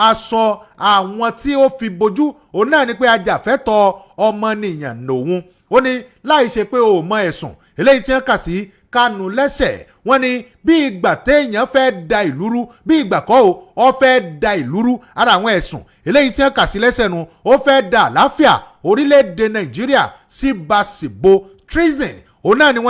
aṣọ àwọn tí ó fi bojú òun náà ni pé ajàfẹ́tọ̀ọ́ ọmọnìyàn lòun. Ó ní láì ṣe pé ó mọ ẹ̀sùn eléyìí tí wọ́n kà sí Kanu lẹ́sẹ̀. Wọ́n ní bí ìgbà téèyàn fẹ́ da ìlú rú bí ìgbà kọ́ ó fẹ́ da ìlú rú ara àwọn ẹ̀sùn eléyìí tí wọ́n kà sí lẹ́sẹ̀ nu ó fẹ́ da àlàáfíà orílẹ̀-èdè Nàìjíríà síbàsíbo treason òun náà ni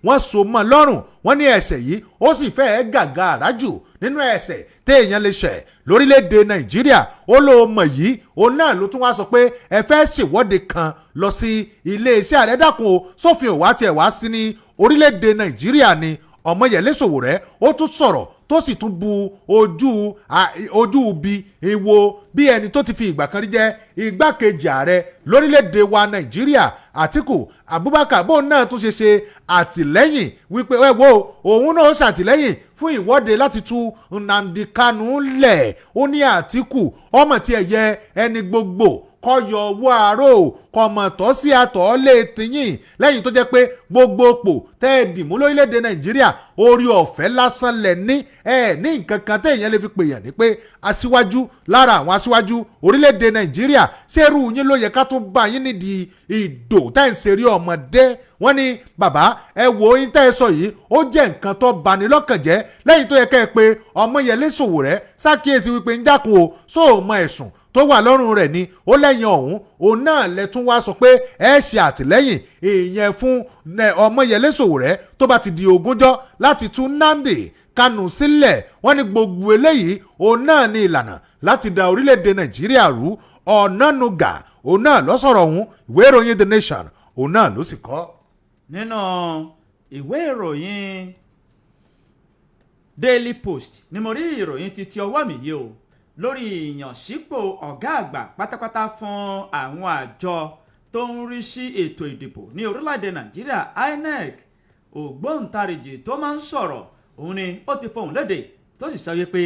wọ́n so mọ́ lọ́rùn. Wọ́n ní ẹ̀ṣẹ̀ yìí ó sì fẹ́ẹ́ gàgà àrájù nínú ẹ̀ṣẹ̀ téèyàn lè ṣẹ̀ lórílẹ̀‐èdè Nàìjíríà. Ó ló mọ̀ yìí òun náà ló tún wá sọ pé ẹ fẹ́ ṣèwọ́de kan lọ sí iléeṣẹ́ ààrẹ dákun o sófin òwá tiẹ̀ wá sí ní orílẹ̀‐èdè Nàìjíríà ni. Ọmọyẹlé Sowore ó tún sọ̀rọ̀ tó sì tún bu ojú bí ìwo bí ẹni tó ti fi ìgbà kan rí jẹ́ igbákejì ààrẹ lórílẹ̀‐èdè wa Nàìjíríà Àtíkù Abubakar bóun náà tún ṣe àtìlẹ́yìn wípé ẹ wo òun náà ṣàtìlẹ́yìn fún ìwọ́de láti tú Nnamdi Kanu lẹ̀. Ó ní Àtíkù ọmọ tí ẹ yẹ ẹni gbogbo kọyọ owó àárò kọmọtọ sí àtọ lè tìyìn lẹ́yìn tó jẹ́ pé gbogbo òpò tẹ́ẹ̀dì mú lórílẹ̀‐èdè Nàìjíríà orí ọ̀fẹ́ lásán lẹ̀ ní ní nǹkan kan téèyàn lè fi pèèyàn ní pé aṣíwájú lára àwọn aṣíwájú orílẹ̀‐èdè Nàìjíríà ṣerú yín ló yẹ ká tó bá yín nídìí ìdò tẹ́ǹsẹ̀rí ọmọdé. Wọ́n ní bàbá ẹ wo yín tẹ́ ẹ sọ yìí ó jẹ́ nǹkan tó bani lọ́kàn jẹ́ lẹ́yìn tó yẹ kẹ́ ẹ pé Ọmọyẹlé Sowore ṣàkíyèsí wípé ń dákun o sóò mọ ẹ̀sùn tó wà lọ́rùn rẹ̀ ni ó lẹ́yìn ọ̀hún òun náà lẹ́tún wá sọ pé ẹ ṣe àtìlẹ́yìn èèyàn fún Ọmọyẹlé Sowore tó bá ti di 20 láti tú Nnamdi Kanu sílẹ̀. wọ́n ní gbogbo eléyìí òun náà ní ìlànà láti da orílẹ̀-èdè Nàìjíríà rú. Ọ̀nànúgà òun náà ló sọ̀rọ̀ ọ̀hún, ìwé ìròyìn The Nation òun náà ló sì kọ. nínú ìwé ìròyìn Daily Post ni mo rí ìròyìn ti ọwọ́ mi yìí o lórí ìyànsípò ọ̀gá àgbà pátápátá fún àwọn àjọ tó ń rí sí ètò ìdìbò ní orílẹ̀-èdè Nàìjíríà INEC. ògbóǹtarìgì tó máa ń sọ̀rọ̀ òun ni ó ti fohùn lédè tó sì sọ wípé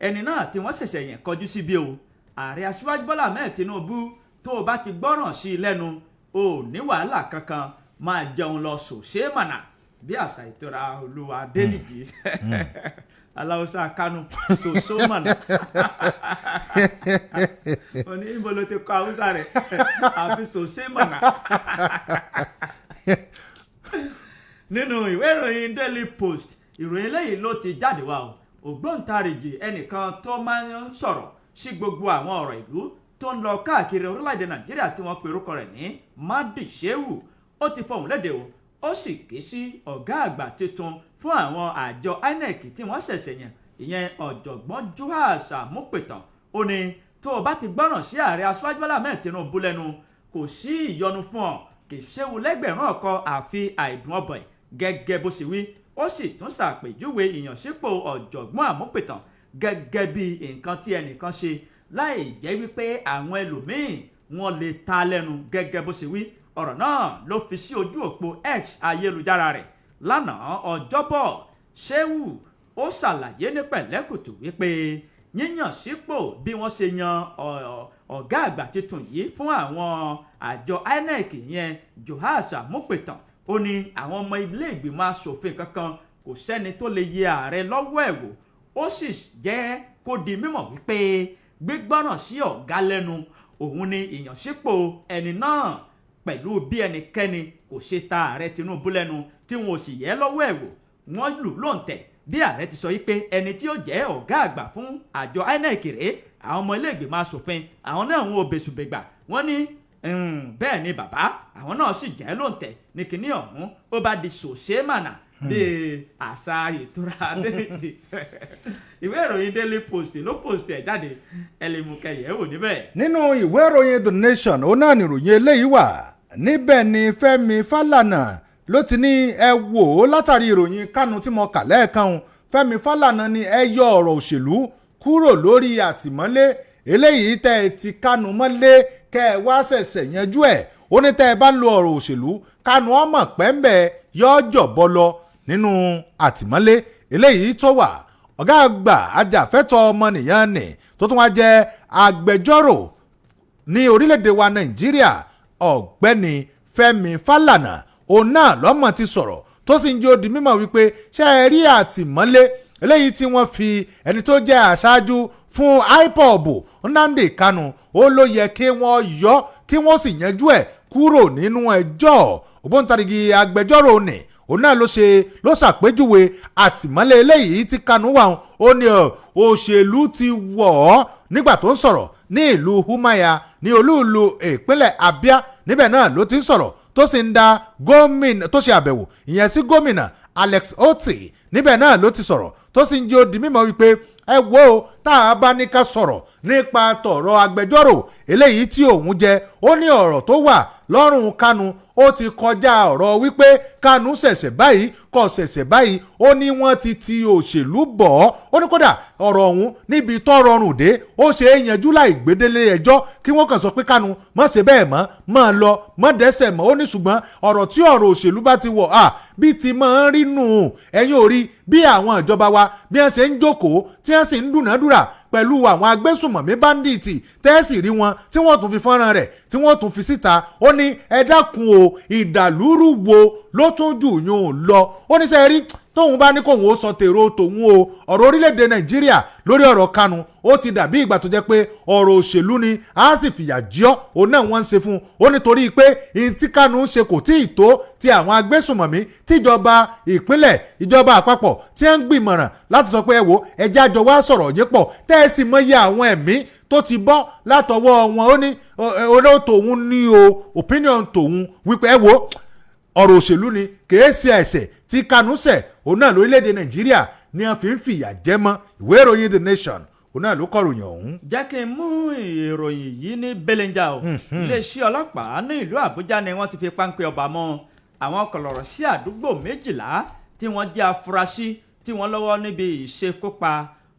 ẹni náà tí wọ́n ṣẹ̀ṣẹ̀ yẹn kọjú sí bí o ààrẹ aṣíwájú Bọ́lá Ahmed Tinubu tó o bá ti gbọ́ràn sí i lẹ́nu o ní wàhálà kankan máa jẹun lọ sòṣé mànà bí àṣà ìtura olúwa Adéníjì aláwùsá Kánú sòṣó mànà òní ibo ló ti kọ haúsá rẹ̀ àfi sòṣé mànà. nínú ìwé ìròyìn Daily Post ìròyìn eléyìí ló ti jáde wá o ògbóǹtarìgì ẹnìkan tó máa ń sọ̀rọ̀ sí gbogbo àwọn ọ̀rọ̀ ìlú tó ń lọ káàkiri orílẹ̀-èdè Nàìjíríà tí wọ́n pe orúkọ rẹ̀ ní Madi Shehu ó ti fohùn lédè o ó sì ké sí ọ̀gá àgbà tuntun fún àwọn àjọ INEC tí wọ́n ṣẹ̀ṣẹ̀ yàn ìyẹn ọ̀jọ̀gbọ́n Joash Amotekun ó ní tó o bá ti gbọ́ràn sí ààrẹ aṣíwájú Bọ́lá Ahmed Tinubu lẹ́nu kò sí ìyọnu fún ọ kì í ṣéwu lẹ́gbẹ̀rún ọkọ àfi àìdùn ọbẹ̀ gẹ́gẹ́ bó ṣe wí ó sì tún ṣàpèjúwe ìyànsípò ọ̀jọ̀gbọ́n Amotekun gẹ́gẹ́ bí nǹkan tí ẹnìkan ṣe láì jẹ́ wípé àwọn ẹlòmíín wọn lè ta lẹ́nu gẹ́gẹ́ bó ṣe wí. ọ̀rọ̀ náà ló fi sí ojú òpó X ayélujára rẹ̀ lánàá ọjọ́bọ̀. Shehu ó ṣàlàyé ní pẹ̀lẹ́kùtù wípé yíyàn sípò bí wọ́n ṣe yan ọ̀gá àgbà tuntun yìí fún àwọn àjọ INEC yẹn Joash Amotekun ó ní àwọn ọmọ ilé ìgbìmọ̀ asòfin kankan kò sẹ́ni tó lè yẹ ààrẹ lọ́wọ́ ẹ̀ wò. ó sì jẹ́ kó di mímọ̀ wípé gbígbọ́ràn sí ọ̀gá lẹ́nu òun ni ìyànsípò ẹni náà pẹ̀lú bí ẹnikẹ́ni kò ṣe ta ààrẹ Tinubu lẹ́nu tí wọn ò sì yẹ lọ́wọ́ ẹ̀ wò. wọ́n lù lóǹtẹ̀ bí ààrẹ ti sọ wípé ẹni tí ó jẹ́ ọ̀gá àgbà fún àjọ INEC rèé àwọn ọmọ ilé ìgbìmọ̀ asòfin àwọn náà wọn ò bẹ̀sùbẹ̀gbà wọ́n ní bẹ́ẹ̀ ni bàbá àwọn náà sì jẹ́ lóǹtẹ̀ ní kinní ọ̀hún ó bá di sòṣé mànà bíi àṣà ìtura Adéníjì. ìwé ìròyìn Daily Post ló post ẹ̀ jáde ẹ lè mú kẹyẹ̀ wò níbẹ̀. nínú ìwé ìròyìn The Nation ó náà nìròyìn eléyìí wà níbẹ̀ ni Fẹ́mi Fálànà ló ti ní ẹ wò ó látàrí ìròyìn Kánú tí mo kà lẹ́ẹ̀kan Fẹ́mi Fálànà ni ẹ yọ ọ̀rọ̀ òṣèlú kúrò lórí àtìmọ́lé eléyìí tẹ́ ẹ ti Kánú mọ́lé kẹ́ ẹ wá ṣẹ̀ṣẹ̀ yanjú ẹ̀ ó ní tẹ́ ẹ bá ń lo ọ̀rọ̀ òṣèlú Kánú ọmọ pẹ́ńbẹ́ yọ jọ̀bọ lọ nínú àtìmọ́lé eléyìí tó wà. ọ̀gá àgbà ajàfẹ́tọ̀ọ́ ọmọnìyàn ni tó tún wá jẹ́ agbẹjọ́rò ní orílẹ̀-èdè wa Nàìjíríà ọ̀gbẹ́ni Fẹ́mi Fálànà òun náà lọ́mọ ti sọ̀rọ̀ tó sì ń jẹ́ ó di mímọ̀ wípé ṣé ẹ rí àtìmọ́lé eléyìí tí wọ́n fi ẹni tó jẹ́ aṣáájú fún IPOB Nnamdi Kanu ó ló yẹ kí wọ́n yọ kí wọ́n sì yanjú ẹ̀ kúrò nínú ẹjọ́. ògbóǹtarìgì agbẹjọ́rò ni òun náà ló ṣàpèjúwe àtìmọ́lé eléyìí tí Kanu wà ó ní òṣèlú ti wọ̀ ọ́ nígbà tó ń sọ̀rọ̀ ní ìlú Umuahia ní olúùlú ìpínlẹ̀ Abia níbẹ̀ náà ló ti ń sọ̀rọ̀ tó sì ń da gómìnà tó ṣe àbẹ̀wò ìyẹn sí gómìnà Alex Otti níbẹ̀ náà ló ti sọ̀rọ̀ tó sì ń jẹ́ ó di mímọ̀ wípé ẹ wo tá a bá ní ká sọ̀rọ̀ nípa tọ̀rọ̀ agbẹjọ́rò eléyìí tí òun jẹ́ ó ní ọ̀rọ̀ tó wà lọ́rùn Kanu ó ti kọjá ọ̀rọ̀ wípé Kanu ṣẹ̀ṣẹ̀ báyìí kò ṣẹ̀ṣẹ̀ báyìí ó ní wọ́n ti òṣèlú bọ̀ ọ́ ó ní kódà ọ̀rọ̀ ọ̀hún níbi tó rọrùn dé ó ṣe é yanjú láì gbédélé ẹjọ́ kí wọ́n kàn sọ pé Kanu má ṣe bẹ́ẹ̀ mọ́ máa lọ má dẹ́sẹ̀ mọ́ ó ní ṣùgbọ́n ọ̀rọ̀ tí ọ̀rọ̀ òṣèlú bá ti wọ̀ bí ti máa ń rí nù ẹ̀yin ò rí bí àwọn ìjọba wa bí wọ́n ṣe ń jókòó tí wọ́n sì ń dúnàádúrà pẹ̀lú àwọn agbésùmọ̀mí báńdíìtì tẹ́ẹ̀sì rí wọn tí wọ́n tún fi fọ́nrán rẹ̀ tí wọ́n tún fi síta ó ní ẹ dákun o ìdàlúrú wo ló tún jù yún un lọ ó ní sẹ́ẹ̀ rí tóun bá ní kóun ó sọ tèrò tòun o ọ̀rọ̀ orílẹ̀-èdè nàìjíríà lórí ọ̀rọ̀ kanu ó ti dàbí ìgbà tó jẹ́ pé ọ̀rọ̀ òṣèlú ni a sì fìyà jọ́ òun náà wọ́n ń ṣe fún un ó nítorí pé ihun tí kanu ń ṣe kò tí ì tó ti àwọn agbésùnmọ̀mí tíjọba ìpínlẹ̀ ìjọba àpapọ̀ tí ń gbìmọ̀ràn láti sọ pé ẹ wo ẹjẹ́ àjọ wa sọ̀rọ̀ yín pọ̀ tẹ́ ẹ sì mọyì àwọn ẹ̀mí tó ti bọ́ látọwọ́ wọn ó ní ọ̀rọ̀ tòun ní o opinion tòun wípé ẹ wo ọ̀rọ̀ òṣèlú ni kìí ṣe ẹ̀ṣẹ̀ tí kanu ṣẹ̀ òun náà lórílẹ̀‐èdè nàìjíríà ni wọ́n fi ń fìyà jẹ mọ́ ìwé ìròyìn the nation òun náà ló kọ̀ròyìn ọ̀hún. jẹ́ kí n mú ìròyìn yìí ní belenja o iléeṣẹ́ ọlọ́pàá ní ìlú àbújá ni wọ́n ti fi páńpẹ́ ọba mọ́ àwọn kọ̀lọ̀rọ̀ sí àdúgbò 12 tí wọ́n jẹ́ afurasí tí wọ́n lọ́wọ́ níbi ìṣekúpa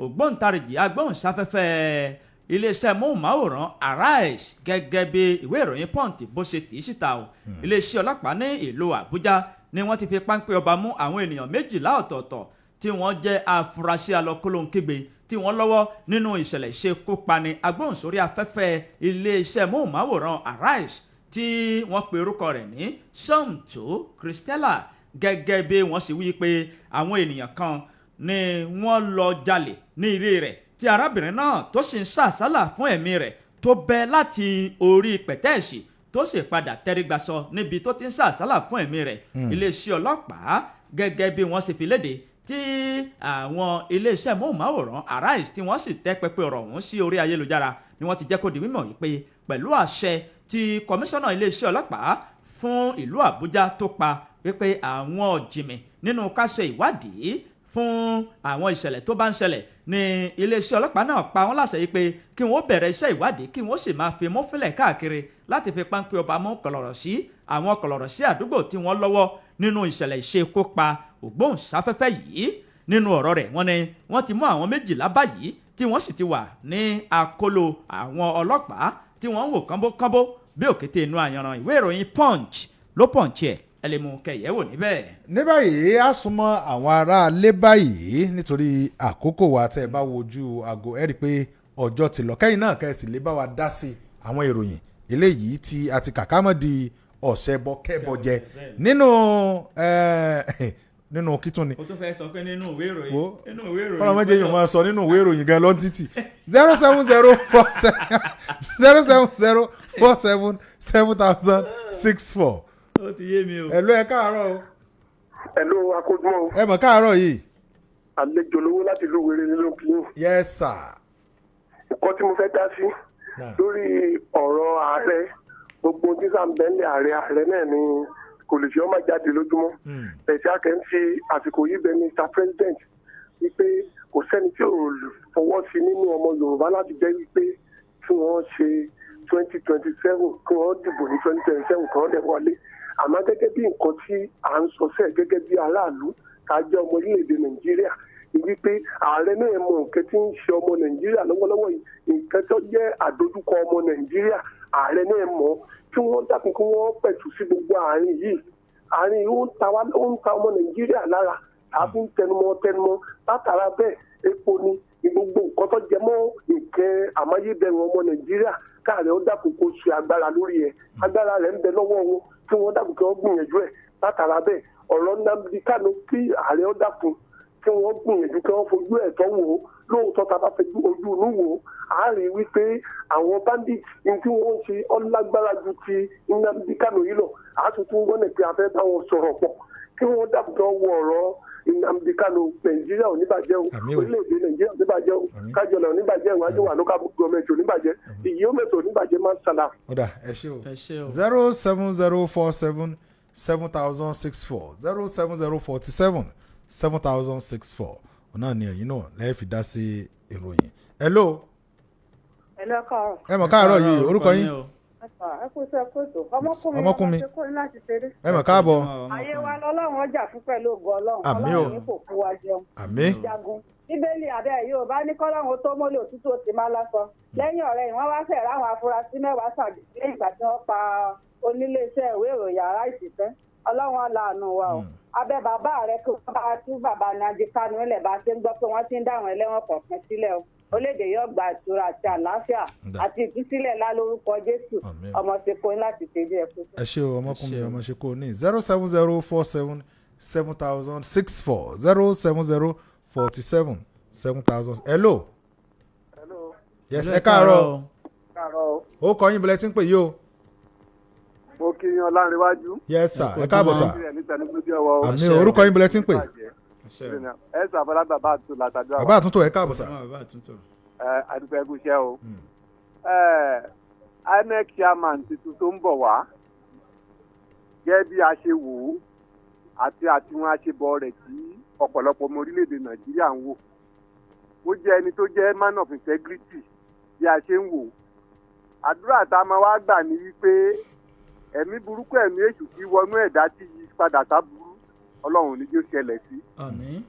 ògbóǹtarìgì agbóhùnsáfẹ́fẹ́ iléeṣẹ́ móhùnmáwòrán Arise gẹ́gẹ́ bí ìwé ìròyìn Punch bó ṣe tì í síta o iléeṣẹ́ ọlọ́pàá ní ìlú Àbújá ni wọ́n ti fi páńpẹ́ ọba mú àwọn ènìyàn 12 ọ̀tọ̀ọ̀tọ̀ tí wọ́n jẹ́ afurasí alọ́kólóńkígbe tí wọ́n lọ́wọ́ nínú ìṣẹ̀lẹ̀ ìṣekúpani agbóhùnsórí afẹ́fẹ́ iléeṣẹ́ móhùnmáwòrán Arise tí wọ́n pe orúkọ rẹ̀ ní Somto Christella gẹ́gẹ́ bí wọ́n sì wí pé àwọn ènìyàn kan ni wọ́n lọ jalè ní ilé rẹ̀ tí arábìnrin náà tó sì ń sàsálà fún ẹ̀mí rẹ̀ tó bẹ́ láti orí pẹ̀tẹ́ẹ̀sì tó sì padà tẹrígbàsọ níbi tó ti ń sàsálà fún ẹ̀mí rẹ̀ iléeṣẹ́ ọlọ́pàá gẹ́gẹ́ bí wọ́n ṣe fi léde tí àwọn iléeṣẹ́ móhùnmáwòrán Arise tí wọ́n sì tẹ́ pẹpẹ ọ̀rọ̀ ọ̀hún sí orí ayélujára ni wọ́n ti jẹ́ kó di mímọ̀ wípé pẹ̀lú àṣẹ tí kọmíṣánná iléeṣẹ́ ọlọ́pàá fún ìlú Àbújá tó pa wípé àwọn ọ̀jìnmí nínú ká ṣe ìwádìí fún àwọn ìṣẹ̀lẹ̀ tó bá ń ṣẹlẹ̀ ní iléeṣẹ́ ọlọ́pàá náà pa wọ́n láṣẹ yìí pé kí wọ́n bẹ̀rẹ̀ iṣẹ́ ìwádìí kí wọ́n sì máa fi mú fílẹ̀ káàkiri láti fi páńpẹ́ ọba mú kọ̀lọ̀rọ̀ sí àwọn kọ̀lọ̀rọ̀ sí àdúgbò tí wọ́n lọ́wọ́ nínú ìṣẹ̀lẹ̀ ìṣekúpa ògbóhùnsáfẹ́fẹ́ yìí nínú ọ̀rọ̀ rẹ̀ wọ́n ní wọ́n ti mú àwọn 12 báyìí tí wọ́n sì ti wà ní àkólò àwọn ọlọ́pàá tí wọ́n ń wò kánbókánbó bí òkété inú àyànràn ìwé ìròyìn Punch ló Punch ẹ̀ ẹ lè mú kẹyẹ̀wò níbẹ̀. ní báyìí a súnmọ́ àwọn aráalé báyìí nítorí àkókò wa tẹ́ ẹ bá wojú aago ẹ rí i pé ọjọ́ ti lọ kẹ́yìn náà kẹ́sì lè bá wa dá sí àwọn ìròyìn eléyìí tí a ti kàkà mọ́ di ọ̀sẹ̀ bọ́ kẹ́bọ̀ jẹ nínú kítún ni. o tún fẹ́ sọ pé nínú ìwé ìròyìn. kọ́lá méje yóò máa sọ nínú ìwé ìròyìn gan lọ́n títì 07047707064. ó ti yé mi o. ẹ̀lú ẹ káàárọ̀ o. ẹ̀lú akójúmọ́ o. ẹ mọ̀ káàárọ̀ yìí. àlejò lówó láti ìlú Òwèrè nínú kíyìn. yes sir. nǹkan tí mo fẹ́ dá sí lórí ọ̀rọ̀ ààrẹ gbogbo tí sàǹbẹ̀lẹ̀ ààrẹ náà ni kò lè fi ọmọ jáde lójúmọ́. bẹ̀sẹ̀ akẹ́ ń fi àsìkò yìí bẹ Mr. President wípé kò sẹ́ni tí ò fọwọ́ sí nínú ọmọ Yorùbá láti jẹ́ wípé kí wọ́n ṣe 2027 kí wọ́n dìbò ní 2027 kí wọ́n lè wọlé. àmọ́ gẹ́gẹ́ bí nǹkan tí à ń sọ sẹ́ẹ̀ gẹ́gẹ́ bí aráàlú ká jẹ́ ọmọ orílẹ̀-èdè Nàìjíríà wípé ààrẹ náà mọ nǹkan tí ń ṣe ọmọ Nàìjíríà lọ́wọ́lọ́wọ́ yìí nǹkan tó jẹ́ àdójúkọ ọmọ Nàìjíríà ààrẹ náà mọ̀ kí wọ́n dákun kí wọ́n pẹ̀tù sí gbogbo àárín yìí ó ń ta ọmọ Nàìjíríà lára tàbí ń tẹnumọ́ látara bẹ́ẹ̀ epo ni gbogbo nǹkan tó jẹ mọ́ nǹkan àmáyédẹrùn ọmọ Nàìjíríà káàrẹ ó dákun kó ṣe agbára lórí ẹ̀ agbára rẹ̀ ń bẹ lọ́wọ́ wọn kí wọ́n dákun kí wọ́n gbìyànjú ẹ̀ látara bẹ́ẹ̀ ọ̀rọ̀ Nnamdi Kanu kí ààrẹ ó dákun kí wọ́n gbìyànjú kí wọ́n fojú ẹ̀tọ́ wò ó lóòótọ́ tá a bá fẹ́ ojú inú wò ó a rí wípé àwọn bandits ní tí wọ́n ń ṣe ọlágbára ju ti Nnamdi Kanu yìí lọ àtúntún gbọ́nà pé a fẹ́ bá wọn sọ̀rọ̀ pọ̀ kí wọ́n dákun kí wọ́n wo ọ̀rọ̀ Nnamdi Kanu Nàìjíríà ò ní bàjẹ́ o orílẹ̀-èdè Nàìjíríà ò ní bàjẹ́ o kájọlẹ̀ ò ní bàjẹ́ o wájú wà lókà gọọmẹ̀ntì ò ní bàjẹ́ ìyí ó mẹ́tò ò ní bàjẹ́ máa ń sàlà. ọ̀dà ẹ ṣé o 070477064 070477064 ọ̀nà ni ẹ̀yin náà lẹ́yìn fi dá sí ìròyìn. hello. hello káàárọ̀. ẹ mọ̀ káàárọ̀ yìí orúkọ yín. ẹ kú sí ẹkú ètò ọmọkùnrin láti ṣeré. ẹ mọ̀ káàbọ̀. ayé wa lọ́lọ́run ọjà fún pẹ̀lú ògo Ọlọ́run Ọlọ́run ní kò fún wa jẹun. àmín. jagun bíbélì abẹ́ Yorùbá ní kọ́lọ́run tó mọ́lẹ̀ òtútù ó ti máa lásọ lẹ́yìn ọ̀rẹ́ yìí wọ́n wá fẹ́ ráwọn afurasí 10 ṣàdé lẹ́yìn ìgbà tí wọ́n pa oníléeṣẹ́ ìwé ìròyìn Arise tán Ọlọ́run aláàánú wa o abẹ́ bàbá rẹ kí wọ́n bá tú bàbá Nnamdi Kanu nílẹ̀ bá ṣe ń gbọ́ pé wọ́n ti ń dáwọn ẹlẹ́wọ̀n kọ̀ọ̀kan sílẹ̀ o orílẹ̀-èdè yóò gba ìtura àti àlàáfíà àti ìtúsílẹ̀ lálórúkọ Jésù Ọmọtekun láti tẹ̀lé ẹ̀kú. ẹ ṣé o ọmọkùnrin Ọmọtekun ní 7064 070 47 7000. Hello. Yes, ẹ káàárọ̀. Ó kọ yín bẹ̀lẹ̀ tí ń pè yí o. Mo kí yan Ọlánrewájú. Yes sir, ẹ káàbọ̀ sir. Àmì orúkọ yín bẹ̀lẹ̀ tí ń pè. Ẹ sàbọ̀lá bàbá àtúntò látàdúrà. Bàbá àtúntò ẹ káàbọ̀ sir. Àdúgbò ẹgbẹ́ iṣẹ́ o. INEC chairman tuntun tó ń bọ̀ wá. Gẹ́gẹ́ bí a ṣe wò ó àti wọn àṣebọ̀ rẹ̀ tí ọ̀pọ̀lọpọ̀ ọmọ orílẹ̀-èdè Nàìjíríà ń wò. Ó jẹ́ ẹni tó jẹ́ man of integrity bí a ṣe ń wò. Àdúrà tá a máa wá gbà ní wípé ẹ̀mí burúkú ẹ̀mí èṣù kí wọnú ẹ̀dá tí yí padà sábúrú Ọlọ́run ní yóò ṣẹlẹ̀ sí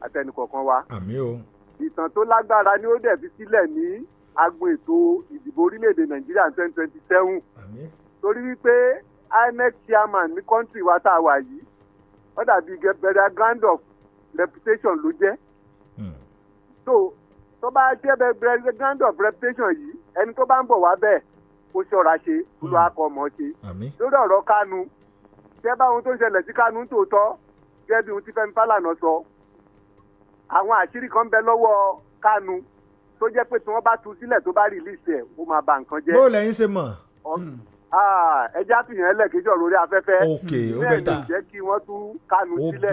àtẹnukọ̀ọ̀kan wa. Àmín o. Ìtàn tó lágbára ni ó dẹ̀ fi sílẹ̀ ní agbo ètò ìdìbò orílẹ̀-èdè Nàìjíríà 2027. Àmín. Torí wípé INEC chairman ní kọ́ńtì wa tá a wà yìí ó dàbí bẹ̀rẹ̀ ground of reputation ló jẹ́. tó bá jẹ́ bẹ̀rẹ̀ ground of reputation yìí ẹni tó bá ń bọ̀ wá bẹ́ẹ̀ kó ṣọ́ra ṣe olú akọ̀mọ̀ ṣe. Lórí ọ̀rọ̀ Kánú tẹ́ bá ohun tó ń ṣẹlẹ̀ sí Kánú tòótọ́ gẹ́gẹ́ bí ohun tí Fẹ́mi Fálànà sọ àwọn àṣírí kan bẹ lọ́wọ́ Kánú tó jẹ́ pé tí wọ́n bá tú sílẹ̀ tó bá rìlíìsì ẹ̀ ó máa ba nǹkan jẹ́. bó lẹ́yìn ṣe mọ̀. ẹja fìyàn ẹlẹ́kẹjọ́ lórí afẹ́fẹ́. ok ó bẹ́tà jẹ́ kí wọ́n tú Kánú sílẹ̀.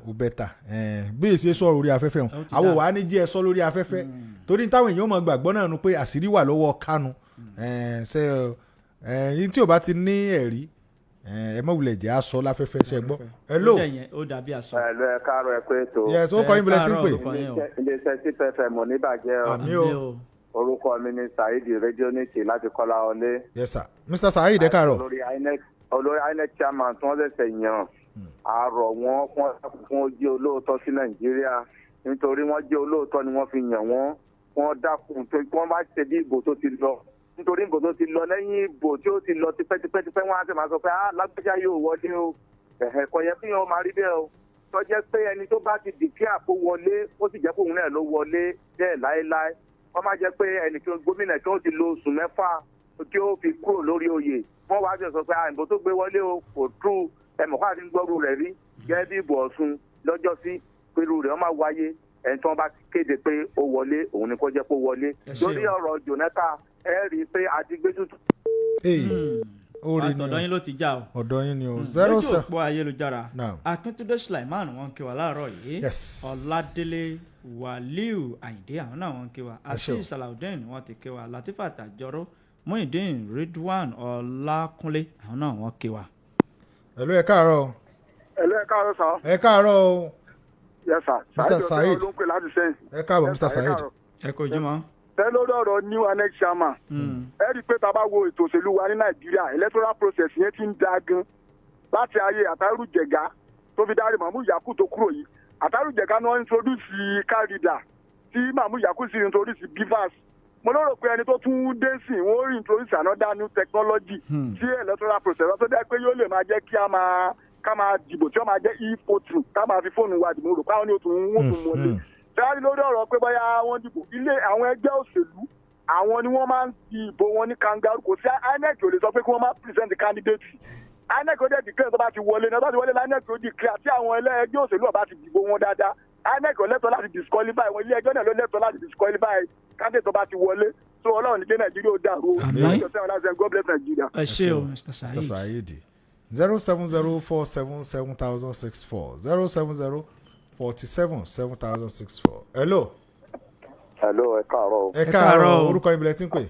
ó bẹ́tà bí èsì sọ lórí afẹ́fẹ́ hàn àwọn wàá ní jí ẹ sọ lórí afẹ́fẹ́ torí táwọn èèyàn mọ̀ gbàgbọ́ náà nu pé àṣírí wà lọ́wọ́ Kánú yín tí ò bá ti ní ẹ̀rí ẹ mọ̀ wulẹ̀ jẹ́ aṣọ láfẹ́fẹ́ ṣe gbọ́. hello. ó dàbí aṣọ. ẹ káàárọ̀ ẹ pé tó. yes ó kọ́ yín bílẹ̀ tí ń pè. iléeṣẹ́ tí fẹ́fẹ́ mọ̀ níbàjẹ́ o. àmì o. orúkọ mi ni Saheed Rédíónìkì láti Kọ́láwọlé. yes sir Mr. Saheed ẹ káàárọ̀. olórí INEC chairman tí wọ́n ṣẹ̀ṣẹ̀ yàn àárọ̀ wọn fún ojú olóòótọ́ sí Nàìjíríà nítorí wọ́n jẹ́ olóòótọ́ ni wọ́n fi yàn wọ́n dákun tó wọ́n bá ṣe bí ìbò tó ti lọ nítorí ìbò tó ti lọ lẹ́yìn ìbò tí ó ti lọ tipẹ́tipẹ́ wọ́n á sì máa sọ pé lágbájá yóò wọlé o kò yẹ kí wọ́n máa rí bẹ́ẹ̀ o tó jẹ́ pé ẹni tó bá ti dìkíà kó wọlé ó sì jẹ́ pé òun náà ló wọlé bẹ́ẹ̀ láéláé wọ́n máa jẹ́ pé ẹnìkan gómìnà tí ó ti lo oṣù mẹ́fà kí ó fi kúrò lórí oyè wọ́n wá sọ pé ìbò tó gbé wọlé o kò tú ẹ̀mọ̀ká àti gbọ́rù rẹ̀ rí gẹ́gẹ́ bí ìbò Ọ̀ṣun lọ́jọ́ sí pẹ̀lú rẹ̀ wọ́n máa wáyé ẹni tí wọ́n bá kéde pé ó wọlé òun ni kó jẹ́ pé ó wọlé lórí ọ̀rọ̀ Jonathan ẹ rí i pé a ti gbé tuntun. ọ̀dọ̀ yín ló ti já o. ọ̀dọ̀ yín ni o. lójú òpó ayélujára Akíntúndé Sulaiman wọ́n ń kí wa láàárọ̀ yìí. Ọládélé Wàlíù Àyìndé àwọn náà wọ́n ń kí wa. Azeez Salaudeen wọ́n ti kí wa. Latifat Àjọrò Muideen Ridwan Ọlákúnlé àwọn náà wọ́n kí wa. hello ẹ káàárọ̀. hello ẹ káàárọ̀ sà. ẹ káàárọ̀ o. yes sir. Mr. Saheed ẹ káàbọ̀ Mr. Saheed. ẹ kò jùmọ̀. tẹ́ lórí ọ̀rọ̀ new INEC chairman ẹ rí i pé tá a bá wo ètò òṣèlú wa ní Nàìjíríà electoral process yẹn ti ń da gan láti ayé Àtàrù Jẹ̀gá tó fi dárí Mahmood Yakubu tó kúrò yìí Àtàrù Jẹ̀gá ni wọ́n introduce car reader tí Mahmood Yakubu sì introduce BVAS mo lérò pé ẹni tó tún dé sí wọ́n rí introduce another new technology sí electoral process tó dẹ́ pé yóò lè máa jẹ́ kí ká máa dìbò tí wọ́n máa jẹ́ e-voting ká máa fi fóònù wa dìbò rò pé àwọn ní òtún wọ́n tún mọ́lé dárí lórí ọ̀rọ̀ pé bóyá wọ́n dìbò ilé àwọn ẹgbẹ́ òṣèlú àwọn ni wọ́n máa ń di ìbò wọn ní kangaroo kò sí INEC ò lè sọ pé kí wọ́n máa present candidate INEC ó dẹ̀ declare tó bá ti wọlé náà tó bá ti wọlé INEC ó declare tí àwọn ẹgbẹ́ òṣèlú ọba ti dìbò wọn dáadáa INEC ò lẹ́tọ̀ọ́ láti disqualify wọn ilé ẹjọ́ náà ló lẹ́tọ̀ọ́ láti disqualify candidate tó bá ti wọlé so Ọlọ́run ní kí Nàìjíríà ó dàrú God bless Nigeria. ẹ ṣé o Mr. Saheed. 070477064 070477064. hello. hello ẹ káàárọ̀. ẹ káàárọ̀ orúkọ yín bílẹ̀ tí ń pè.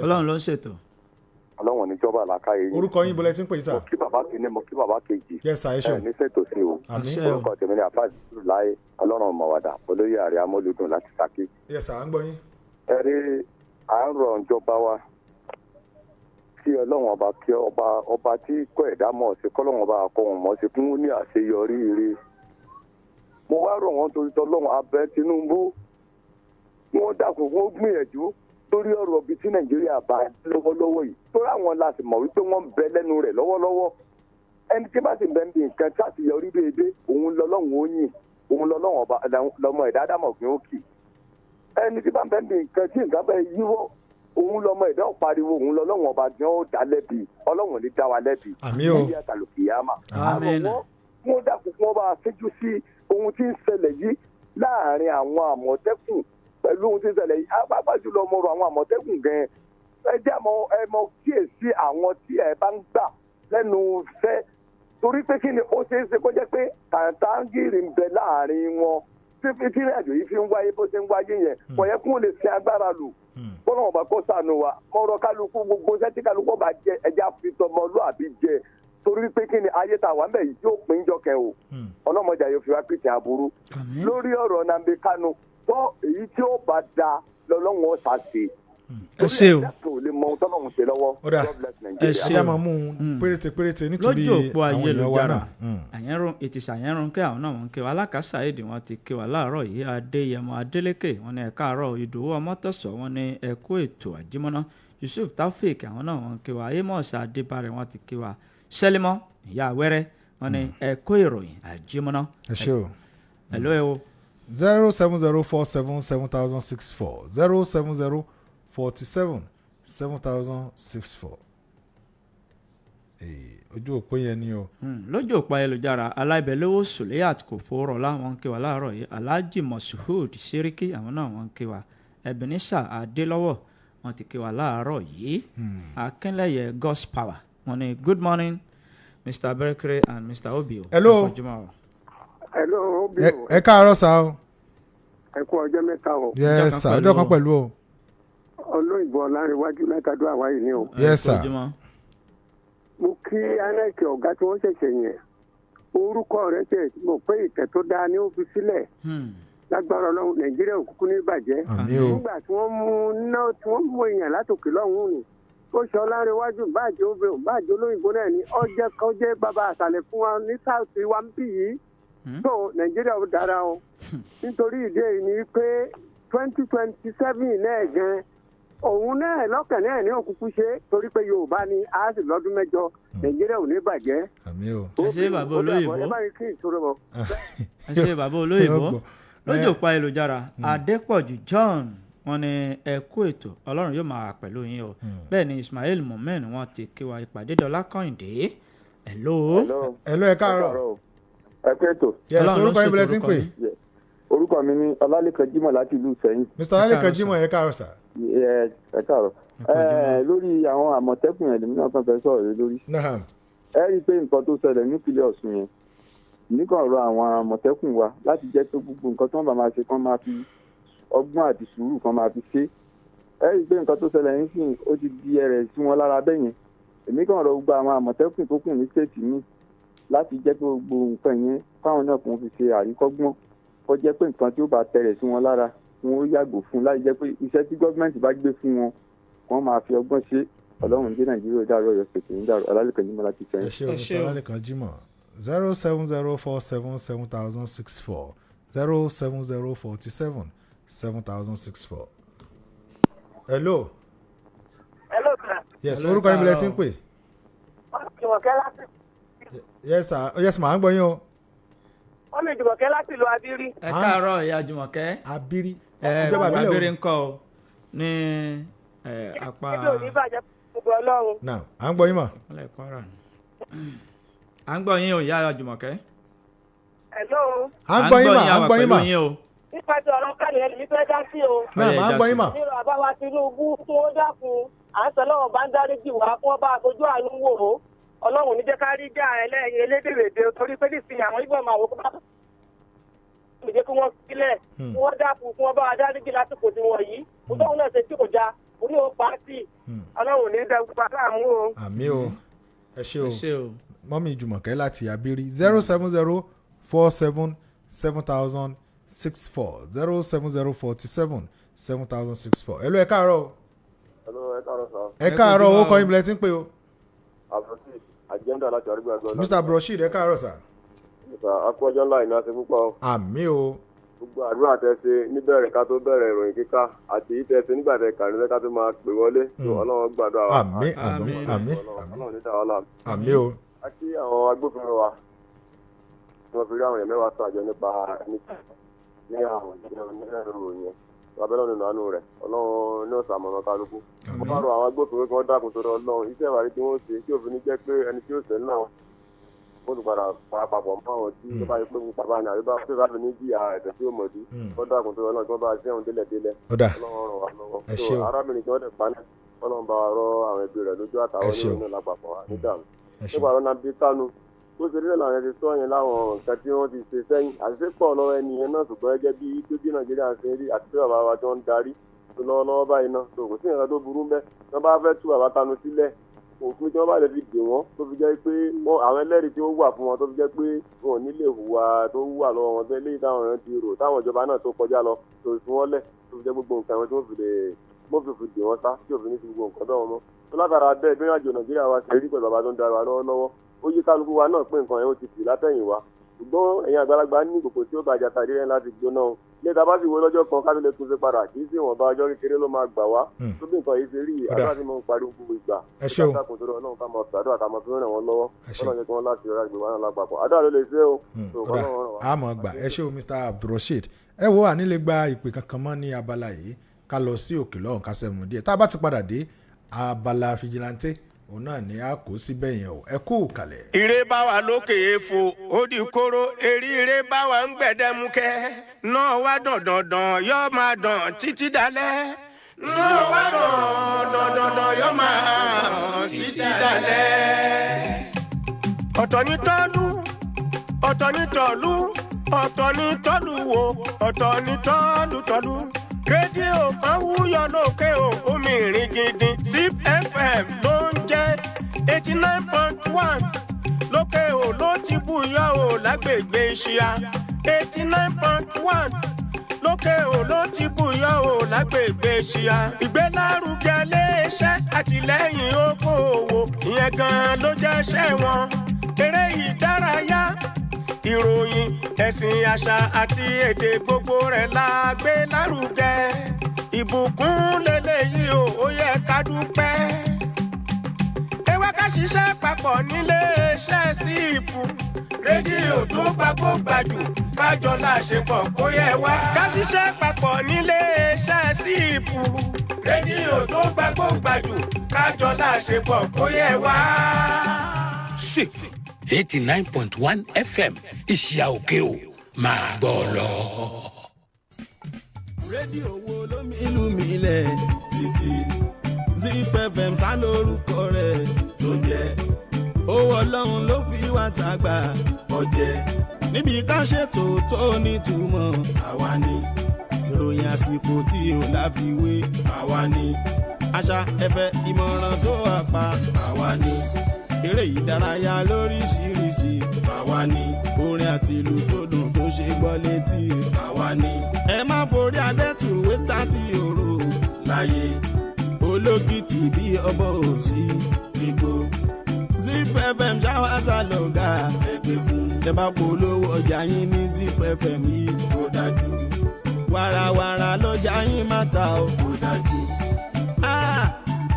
Ọlọ́run ló ń ṣètò. Ọlọ́run níjọba làákàyè yìí. orúkọ yín bílẹ̀ tí ń pè sá. mo kí bàbá kìíní mo kí bàbá kejì. yes sir ẹ ṣeun. ní ṣètò sí o. orúkọ tèmi ni àfáà jùlọ láyé Ọlọ́run mọ̀wádà olóyè àrẹ amólúdùn láti Ṣakí. yes sir à ń gbọ́ yín. ẹ rí à ń rọ ìjọba wa kí Ọlọ́run ọba kí ọba tí kọ́ ẹ̀dá mọ̀ sí kọ́lọ́run ọba àkọ́wọ̀n mọ̀ sí fún ní àṣeyọrí ire. mo wá rọ̀ wọ́n torí tọ́lọ́run abẹ́ Tinubu wọ́n dàkún wọ́n gbìyànjú lórí ọ̀rọ̀ bíi tí Nàìjíríà bá lọ́wọ́lọ́wọ́ yìí tó ráwọn láti mọ̀ wípé wọ́n ń bẹ lẹ́nu rẹ̀ lọ́wọ́lọ́wọ́ ẹni tí bá sì ń bẹ ní nǹkan tí àṣeyọrí déédé òun lọ́lọ́run ó yìn òun lọ́lọ́run ọba lọ́mọ ẹ̀dá dámọ̀ gbìn ó kì ẹni tí bá ń bẹ ní nǹkan tí nǹkan bẹ́ẹ̀ yíwọ́ òun lọmọ ẹ̀dá ò pariwo òun lọ́lọ́run ọba gan ó dá lẹ́bi Ọlọ́run ní dá wa lẹ́bi àmín o ní àtàlùkìyàmà àmọ́ wọ́n dàkún kí wọ́n bá fẹ́jú sí ohun tí ń ṣẹlẹ̀ yìí láàrin àwọn Àmọ̀tẹ́kùn pẹ̀lú ohun tí ń ṣẹlẹ̀ yìí pàápàá jùlọ ọmọ ọ̀rọ̀ àwọn Àmọ̀tẹ́kùn gan-an ẹ jẹ́ ẹ mọ kíyèsí àwọn tí ẹ bá ń gbà lẹ́nu fẹ́ torí pé kí ni ó ṣeé ṣe kó jẹ́ pé kàńtàngìrì ń bẹ láàrin wọn tí ìrìnàjò yìí fi ń wáyé bó ṣe ń wáyé yẹn kò yẹ kó lè fi agbára lò bọ́lá ọba kó sànù wa mọ̀rọ̀ kálukú gbogbo sẹ́tí kálukú ọba jẹ ẹja fi tọmọlúàbí jẹ torí pé kí ni ayé tá a wà ń bẹ̀ yìí yóò pín jọkẹ́ o ọlọ́mọdé yóò fi wá pìtì aburú lórí ọ̀rọ̀ Nnamdi Kanu tó èyí tí ó bá da lọ́lọ́wọ́n ọ̀sà sí ẹ ṣe o ẹ ṣe o mú péréte nítorí lójú òpó àwọn èèyàn wa náà. àyẹ̀rún ìtìsàyẹ̀rún kí àwọn náà wọ́n ń ké wa alákàsà èdè wọn ti ké wa láàárọ̀ yìí Adéyẹmọ Adélékè wọn ní ẹ̀ka àárọ̀ Ìdòwú Ọmọ́tọ̀sọ̀ wọn ní ẹ̀kú ètò àjímọ́ná Yusuf Taofik àwọn náà wọ́n ń ké wa Amos Adébárẹ̀ wọn ti ké wa Sẹ́límọ́ ìyá Wẹ́rẹ́ wọn ní ẹ̀kú ìròyìn àjímọ́ná. ẹ ṣe o. hello ẹ o. 070477064 070477064. ojú òpó yẹn ni o. lójú òpó ayélujára aláìbẹ̀lówó Suleyat kò fòrọ̀ láwọn ń ké wa láàárọ̀ yìí Alhaji Moshood Seriki àwọn náà wọ́n ń ké wa Ebenezer Adélọ́wọ̀ wọ́n ti ké wa láàárọ̀ yìí Akínlẹ̀yẹ Godspower wọ́n ní good morning Mr. Berekere and Mr. Obio. hello hello Obio. ẹ káàárọ̀ sá o. ẹ kú ọjọ́ mẹ́ta o. yes sir ọjọ́ kan pẹ̀lú o. olóyìnbó ọ̀làǹrẹ̀wájú mẹ́tàdó àwáyé ni o. yes sir. mo kí anẹ́kì ọ̀gá tí wọ́n ṣẹ̀ṣẹ̀ yẹn orúkọ rẹ̀ tẹ̀ mọ̀ pé ìtẹ̀ tó dáa ni ó fi sílẹ̀ lágbára Ọlọ́run Nàìjíríà òkùnkùn ní ìbàjẹ́ nígbà tí wọ́n mú èèyàn látòkè lọ́hùn-ún ni ó ṣe ọ̀làǹrẹ̀wájú báàjẹ́ obìnrin báàjẹ́ olóyìnbó náà ni ọjẹ́ bàbá àṣàlẹ̀ fún wa ní south wa ń bì yìí tó Nàìjíríà ó dára o nítorí ìdí èyí ni pé 2027 náà gan òun náà lọ́kàn náà ní òkùnkùn ṣe torí pé Yorùbá ni a sì lọ́dún mẹ́jọ Nàìjíríà ò ní bàjẹ́. ẹ ṣe bàbá olóyìnbó ẹ ṣe bàbá olóyìnbó lójú òpó ayélujára Adépọ̀jù John wọ́n ní ẹ kú ètò Ọlọ́run yóò máa pẹ̀lú yín o bẹ́ẹ̀ ni Ismail Momen wọ́n ti kí wa ìpàdé Dọlá Kọ́hìndé hello ẹ káàárọ̀ ẹ kú ètò. yes orúkọ yín bẹ̀rẹ̀ tí ń pè. orúkọ mi ni Ọlálékan Jímọ̀ láti ìlú Ìṣẹ̀yìn. Mr. Ọlálékan Jímọ̀ ẹ káàárọ̀ sà. ẹ káàárọ̀ lórí àwọn Àmọ̀tẹ́kùn yẹn lèmi náà kàn fẹ́ sọ̀rọ̀ lé lórí. ẹ rí i pé nǹkan tó ṣẹlẹ̀ nípínlẹ̀ Ọ̀ṣun yẹn nìkan rọ àwọn Àmọ̀tẹ́kùn wa láti jẹ́ pé gbogbo nǹkan tí wọ́n bá máa ṣe kán máa fi ọgbọ́n àti sùúrù kan máa fi ṣe. ẹ rí i pé nǹkan tó ṣẹlẹ̀ yẹn sì ó ti di ẹrẹ̀ sí wọn lára bẹ́ẹ̀ yẹn èmi kàn rọ gbogbo àwọn Àmọ̀tẹ́kùn tó kù ní stéètì mi láti jẹ́ pé gbogbo nǹkan yẹn káwọn náà kàn fi ṣe àríkọ́gbọ́n kó jẹ́ pé nǹkan tí ó bá tẹ̀rẹ̀ sí wọn lára wọn ó yàgò fún láti jẹ́ pé iṣẹ́ tí gọ́ọ̀mẹ̀ntì bá gbé fún wọn wọ́n máa fi ọgbọ́n ṣe Ọlọ́run dé Nàìjíríà dàrú Ọ̀yọ́ ṣètò ní dàrú Ọlálékan Jímọ̀ láti Ìṣẹ̀yìn. ẹ ṣé o Mr. Ọlálékan Jímọ̀ 070477064 070477064. hello. hello sir. yes orúkọ yín bẹ̀rẹ̀ tí ń pè. Jùmọ̀kẹ́ láti. yes sir yes màá ń gbọ́ yín o. wọ́n ní Jùmọ̀kẹ́ láti ìlú Abírí. ẹ káàárọ̀ ìyá Jùmọ̀kẹ́. Abírí. ìjọba Abírí ń kọ́ ọ ní apá. ibi ò ní bàjẹ́ gbogbo Ọlọ́run. náà à ń gbọ́ yín mà. à ń gbọ́ yín o ìyá Jùmọ̀kẹ́. hello. à ń gbọ́ yín mà à ń gbọ́ yín mà. nípa ti ọ̀rọ̀ kálí ẹni fẹ́ dá sí o. náà mà à ń gbọ́ yín mà. nínú àbáwá Tinubu tó dákun à ń sọ lọ́wọ́ bá ń dáríjì wá kí wọ́n bá fojú àánú wò ó Ọlọ́run ní jẹ́ ká rí já ẹlẹ́yin elédèrèdè torí pé nísìnyí àwọn ìgbọ̀n máa wò kó bá mi jẹ́ kí wọ́n sílẹ̀ kí wọ́n dákun kí wọ́n bá dáríjì lásìkò tí wọ́n yìí kó tóun náà ṣe tí kò já kó ní o pàtì Ọlọ́run ní dẹ́gbẹ́ pàtà mú o. àmì o ẹ ṣé o mọ́mí Jùmọ̀kẹ́ láti Abírí 070477064 070477064 ẹ ló ẹ káàárọ̀. ẹ káàárọ̀ owó kọ́ ìbílẹ̀ tí ń pè o. agenda láti àrígbà gbọ́. Mr. Brosheed ẹ káàárọ̀ sà. akọ́jọ́ ńlá ìná ṣe púpọ̀. àmì o. gbogbo àdúrà tẹ́ ṣe níbẹ̀rẹ̀ ká tó bẹ̀rẹ̀ ìròyìn kíkà àti yìí tẹ́ ṣe nígbà tẹ́ kàrí ká tó máa pè wọlé tó Ọlọ́run gbàdúrà wa. àmì Ọlọ́run ní dáwọ́ láàmú. àmì o. a kí àwọn agbófinró wa wọ́n fi rí àwọn èèyàn mẹ́wàá sọ àjọ nípa ní àwọn ìròyìn yẹn abẹ́lẹ́ nínú àánú rẹ̀ Ọlọ́run ní ọ̀sán àmọ̀ràn kálukú. wọ́n bá rọ àwọn agbófinró kí wọ́n dákun tó Ọlọ́run iṣẹ́ ìwádìí tí wọ́n ṣe tí òfin ní jẹ́ pé ẹni tí ó ṣẹ̀ náà kó tó padà parapapọ̀ mọ́ àwọn tí ó bá yẹ pé bàbá ní àríbá tó bá fi ní jìyà ẹ̀sẹ̀ tí ó mọ̀ sí ó dàkún tó lọ́nà tí wọ́n bá ṣe òun délẹ̀ ọlọ́run ràn wá lọ́wọ́. so arábìnrin tí wọ́n dẹ̀ pa náà ọlọ́run bá rọ àwọn ẹbí rẹ̀ lójú àtàwọn oníròyìn lápapọ̀ nídàmú. nípa ọ̀rọ̀ náà bí kánú ó ṣe nílẹ̀ làwọn ẹni sọ yẹn láwọn nǹkan tí wọ́n ti ṣe sẹ́yìn àṣìṣe pọ̀ lọ́wọ́ ẹni yẹn náà ṣùgbọ́n ẹgẹ́ bí tó bí nàìjíríà ṣe rí àti pé bàbá wa tó ń darí lọ́wọ́lọ́wọ́ báyìí náà tó kò sí nǹkan tó burú mẹ́ tí wọ́n bá fẹ́ tú bàbá Tanu sílẹ̀ òfin tí wọ́n bá lè fi dè wọ́n tó fi jẹ́ pé àwọn ẹlẹ́rìí tí ó wà fún wọn tó fi jẹ́ pé wọn ò ní lè hùwà tó wà lọ́wọ́ wọn tó eléyìí táwọn èèyàn ti rò táwọn ìjọba náà tó kọjá lọ tó fi wọ́n lẹ̀ tó fi jẹ́ gbogbo nǹkan wọn tí wọ́n fi dè wọ́n sá tí òfin ní ti gbogbo nǹkan dọ́wọ́ mọ́ tó látara bẹ́ẹ̀ bí ìrìnàjò nàìjíríà wa ṣe rí pẹ̀lú bàbá tó ń darí wa lọ́wọ́lọ́wọ́ ó yí kálukú wa náà pé nǹkan yẹn ó ti tì látẹ̀yìn wa ṣùgbọ́n ẹ̀yin àgbàlagbà ní ìkòkò tí ó bàjẹ́ àtàrí rẹ̀ láti gbóná o ilé ìta bá sì wo lọ́jọ́ kan ká tó lè tún ṣe padà kì í sí ìwọ̀nba ọjọ́ kékeré ló máa gbà wá tó bí nǹkan yìí ṣe rí àdúrà tí mo ń pariwo gbogbo ìgbà ìdákùn tó lọ́wọ́ náà ká mọ̀ àdúrà ká mọ̀ fi ràn wọ́n lọ́wọ́ ọlọ́run jẹ́ kí wọ́n láti rà ìgbéwà náà lápapọ̀ àdúrà ló lè ṣe o. àmọ́ gbà ẹ ṣé o Mr. Abdulrasheed ẹ wo ànílé gba ìpè kankan mọ́ ní abala yìí ká lọ sí òkè lọ́hùn ká sẹ́mu díẹ̀ tá a bá ti padà dé abala fìjìláńtẹ́ òun náà ni a kó síbẹ̀ yẹn o ẹ kú kalẹ̀. ire bá wa lókè èèfò ó di kóró ire bá wa ń gbẹ̀dẹ̀mukẹ́ náà wá dandandan yóò máa dàn títí dalẹ̀ náà wá dandandan yóò máa dàn títí dalẹ̀. ọ̀tọ̀ ní tọ́lú ọ̀tọ̀ ní tọ́lú ọ̀tọ̀ ní tọ́lú wo ọ̀tọ̀ ní tọ́lú. rédíò kan wúyọ lókè o omi ìrìn gidi Zip FM ló ń jẹ́ 89.1 lókè o ló ti búyọ o lágbègbè Ìṣíà 89.1 lókè o ló ti búyọ o lágbègbè Ìṣíà. ìgbélárugẹ iléeṣẹ́ àtìlẹ́yìn okòòwò ìyẹn gan ló jẹ́ iṣẹ́ wọn. eré ìdárayá ìròyìn ẹ̀sìn àṣà àti èdè gbogbo rẹ̀ la gbé lárugẹ. ìbùkún lélẹ́yìí o ó yẹ ká dúpẹ́. ewé ká ṣiṣẹ́ papọ̀ nílé iṣẹ́ síìpù. rédíò tó gbajù kájọ láṣepọ̀ kó yẹ wá. ká ṣiṣẹ́ papọ̀ nílé iṣẹ́ síìpù. rédíò tó gbajù kájọ láṣepọ̀ kó yẹ wá. síìpù 89.1 FM Ìṣíà òkè o máa gbọ́ lọ. rédíò wo ló mi ìlú mi lẹ̀ títí Zip FM sá lórúkọ rẹ̀ tó jẹ́ owó ọlọ́run ló fi wá ṣàgbà ọ̀jẹ̀ níbi ká ṣètò tó nítumọ̀ àwa ni ìròyìn àsìkò tí ò láfiwé àwa ni àṣà ẹ̀fẹ̀ ìmọ̀ràn tó wà pa àwa ni eré ìdárayá lóríṣiríṣi àwa ni orin àti ìlú tó dùn tó ṣe gbọ́ létí àwa ni ẹ má forí adẹ́tùwé tàbí òru láyé olókìtì bí ọbọ̀ òsì nígbò Zip FM ṣáwáṣá lọ́gà ẹgbẹ́ fún ẹ bá polówó ọjà yín ní Zip FM yìí tó dájú wàràwàrà lọ́jà yín má ta ó tó dájú.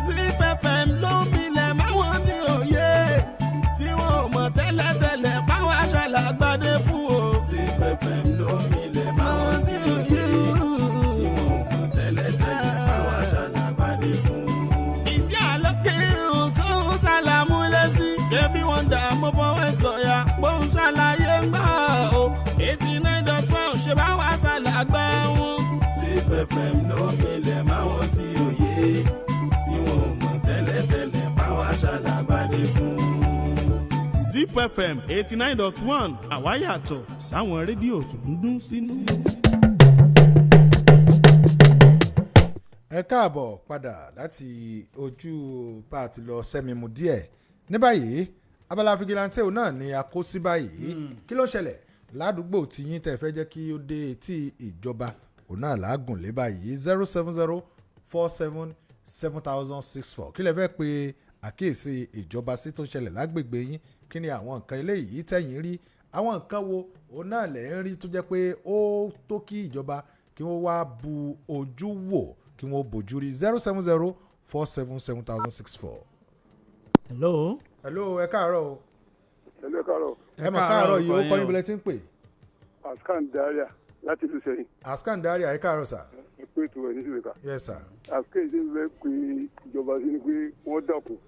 Zip FM ló ń bilẹ̀ máwọn tí ò yé tí wọn ò mọ̀ tẹ́lẹ̀tẹ́lẹ̀ báwa ṣàlàgbádé fún o. Zip FM ló ń bilẹ̀ máwọn tí ò yé tí wọn ò mọ̀ tẹ́lẹ̀tẹ́lẹ̀ báwa ṣàlàgbádé fún. ìsí àlọ́kẹ́ òṣòwò sálàmú lẹ́sìn kébí wọn dà mọ́ fọwọ́ sọ̀yà bóun ṣàlàyé ń gbà ó 89.1 ṣe báwa ṣàlàgbá wọn. Zip FM ló ń bilẹ̀ máwọn tí ò yé tí wọn ò mọ̀ tẹ́lẹ̀tẹ́lẹ̀ báwa ṣàlàgbádé fún. Zip FM 89.1 àwa yàtọ̀ sáwọn rédíò tó ń dún sínú. ẹ káàbọ̀ padà láti ojú bá a ti lọ sẹ́mimu díẹ̀ ní báyìí abala fìgìláńtẹ́ náà ni a kó sí báyìí kí ló ṣẹlẹ̀ ládùúgbò tí yín tẹ́ fẹ́ jẹ́ kí ó dé etí ìjọba òun náà làágùn lé báyìí 070477064 kí lẹ fẹ́ pe àkíyèsí ìjọba sí tó ṣẹlẹ̀ lágbègbè yín kí ni àwọn nǹkan eléyìí tẹ̀yìn rí àwọn nǹkan wo òun náà lẹ̀ ń rí tó jẹ́ pé ó tó kí ìjọba kí wọ́n wá bu ojú wò kí wọ́n bójú rí 070477064. hello. ẹ káàárọ̀ o. hello ẹ káàárọ̀. ẹ mọ̀ káàárọ̀ yìí ó kọ́ yín bílẹ̀ tí ń pè. askan daria láti ìlú sẹ́yìn. askan daria ẹ káàárọ̀ sà. ẹ pé ètò ẹ̀ ní sílẹ̀ ká. yes sir. askan yìí ń fẹ́ pé ìjọba sí ni pé wọ́n dàkún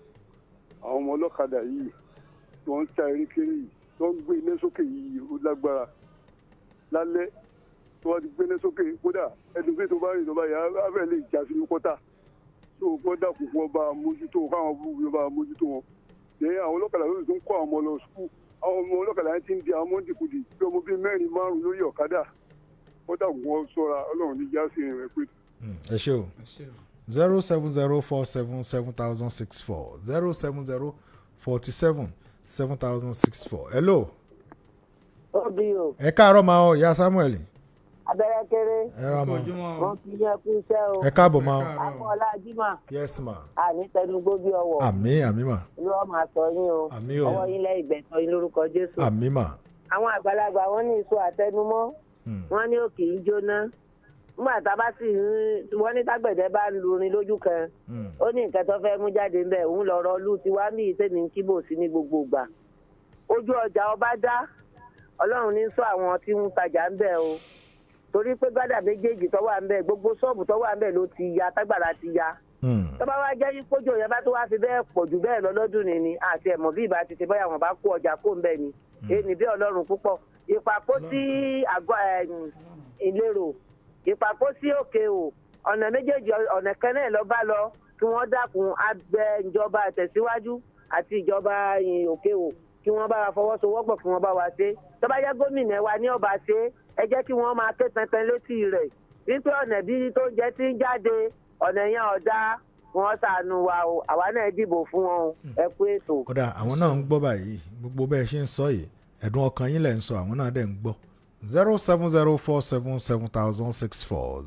àwọn ọmọ ọlọ́kadà yìí tí wọ́n ń ta erékeré yìí tó ń gbé iná sókè yìí ó lágbára lálẹ́ tó wá ti gbé iná sókè kódà ẹni pé tó bá rìn tó bá yà á fẹ́ lè já sínú kọ́tà tó kọ́ dàkú fún ọba mójútó káwọn búburú ọba mójútó wọn lẹ́yìn àwọn ọlọ́kadà lórí tó ń kọ́ àwọn ọmọ lọ sùkúù àwọn ọmọ ọlọ́kadà yẹn ti ń di àwọn mọ́ndìkudì bí ọmọ bíi 4-5 lórí ọ̀kadà wọ́n dàkú wọn sọ́ra ọlọ́run ní jásí rẹ̀ pé. ẹ ṣé o 070477064 070477064 hello. ó bí o. ẹ káàárọ̀ máa ọ ìyá Samuel. abẹ́rẹ́ kéré. ẹ rà mọ́. wọ́n fi yẹ kú iṣẹ́ o. ẹ káàbọ̀ máa ọ. akọ́lá jimá. yes ma. àní tẹnugbó bí ọwọ́. àmín ma. olúwa máa sọ yín o. àmín o. ọwọ́ yín lẹ́yìn ìgbẹ́sọ yín lórúkọ Jésù. àmín ma. àwọn àgbàlagbà wọn ní ìṣó àtẹnumọ́ wọn ní òkè ń jóná nígbà tá a bá sì wọ́n ní tágbẹ̀dẹ bá lurin lójú kan ó ní nǹkan tó fẹ́ mú jáde ń bẹ̀ òun lọ́rọ̀ ọlú tiwa mí ìsẹ́ni ń kíbò sí ní gbogbo ìgbà ojú ọjà ọba dá ọlọ́run ní sọ àwọn tí ń tajà ń bẹ̀ o torí pé gbádà méjèèjì tó wà ń bẹ̀ gbogbo ṣọ́ọ̀bù tó wà ń bẹ̀ ló ti ya tágbàrá ti ya tó bá wá jẹ́ kójò yẹn bá tó wá fi bẹ́ẹ̀ pọ̀ jù bẹ́ẹ̀ lọ lọ́dún ni àti ẹ̀mọ́ bí ìbá ti ti báyà wọn bá kó ọjà kó ń bẹ̀ ni èyí bí ọlọ́run púpọ̀ ìpàkó sí àgọ́ ìlérò ìpàkó sí òkè o ọ̀nà méjèèjì ọ̀nà kan náà lọ bá lọ kí wọ́n dákun abẹ ìjọba àtẹ̀síwájú àti ìjọba òkè o kí wọ́n bá wa fọwọ́sowọ́pọ̀ kí wọ́n bá wa ṣe tó bá jẹ́ gómìnà wa ní ọba ṣe ẹ jẹ́ kí wọ́n máa ké tantan létí rẹ̀ wípé ọ̀nà bí tó ń jẹ́ tí ń jáde ọ̀nà yẹn ọ̀dá wọn ṣàánú wa o àwa náà dìbò fún wọn o ẹ kú ètò. kódà àwọn náà ń gbọ́ báyìí gbogbo bẹ́ẹ̀ ṣe ń sọ yìí ẹ̀dùn ọkàn yín lẹ̀ ń sọ àwọn náà dẹ̀ ń gbọ́ 070477064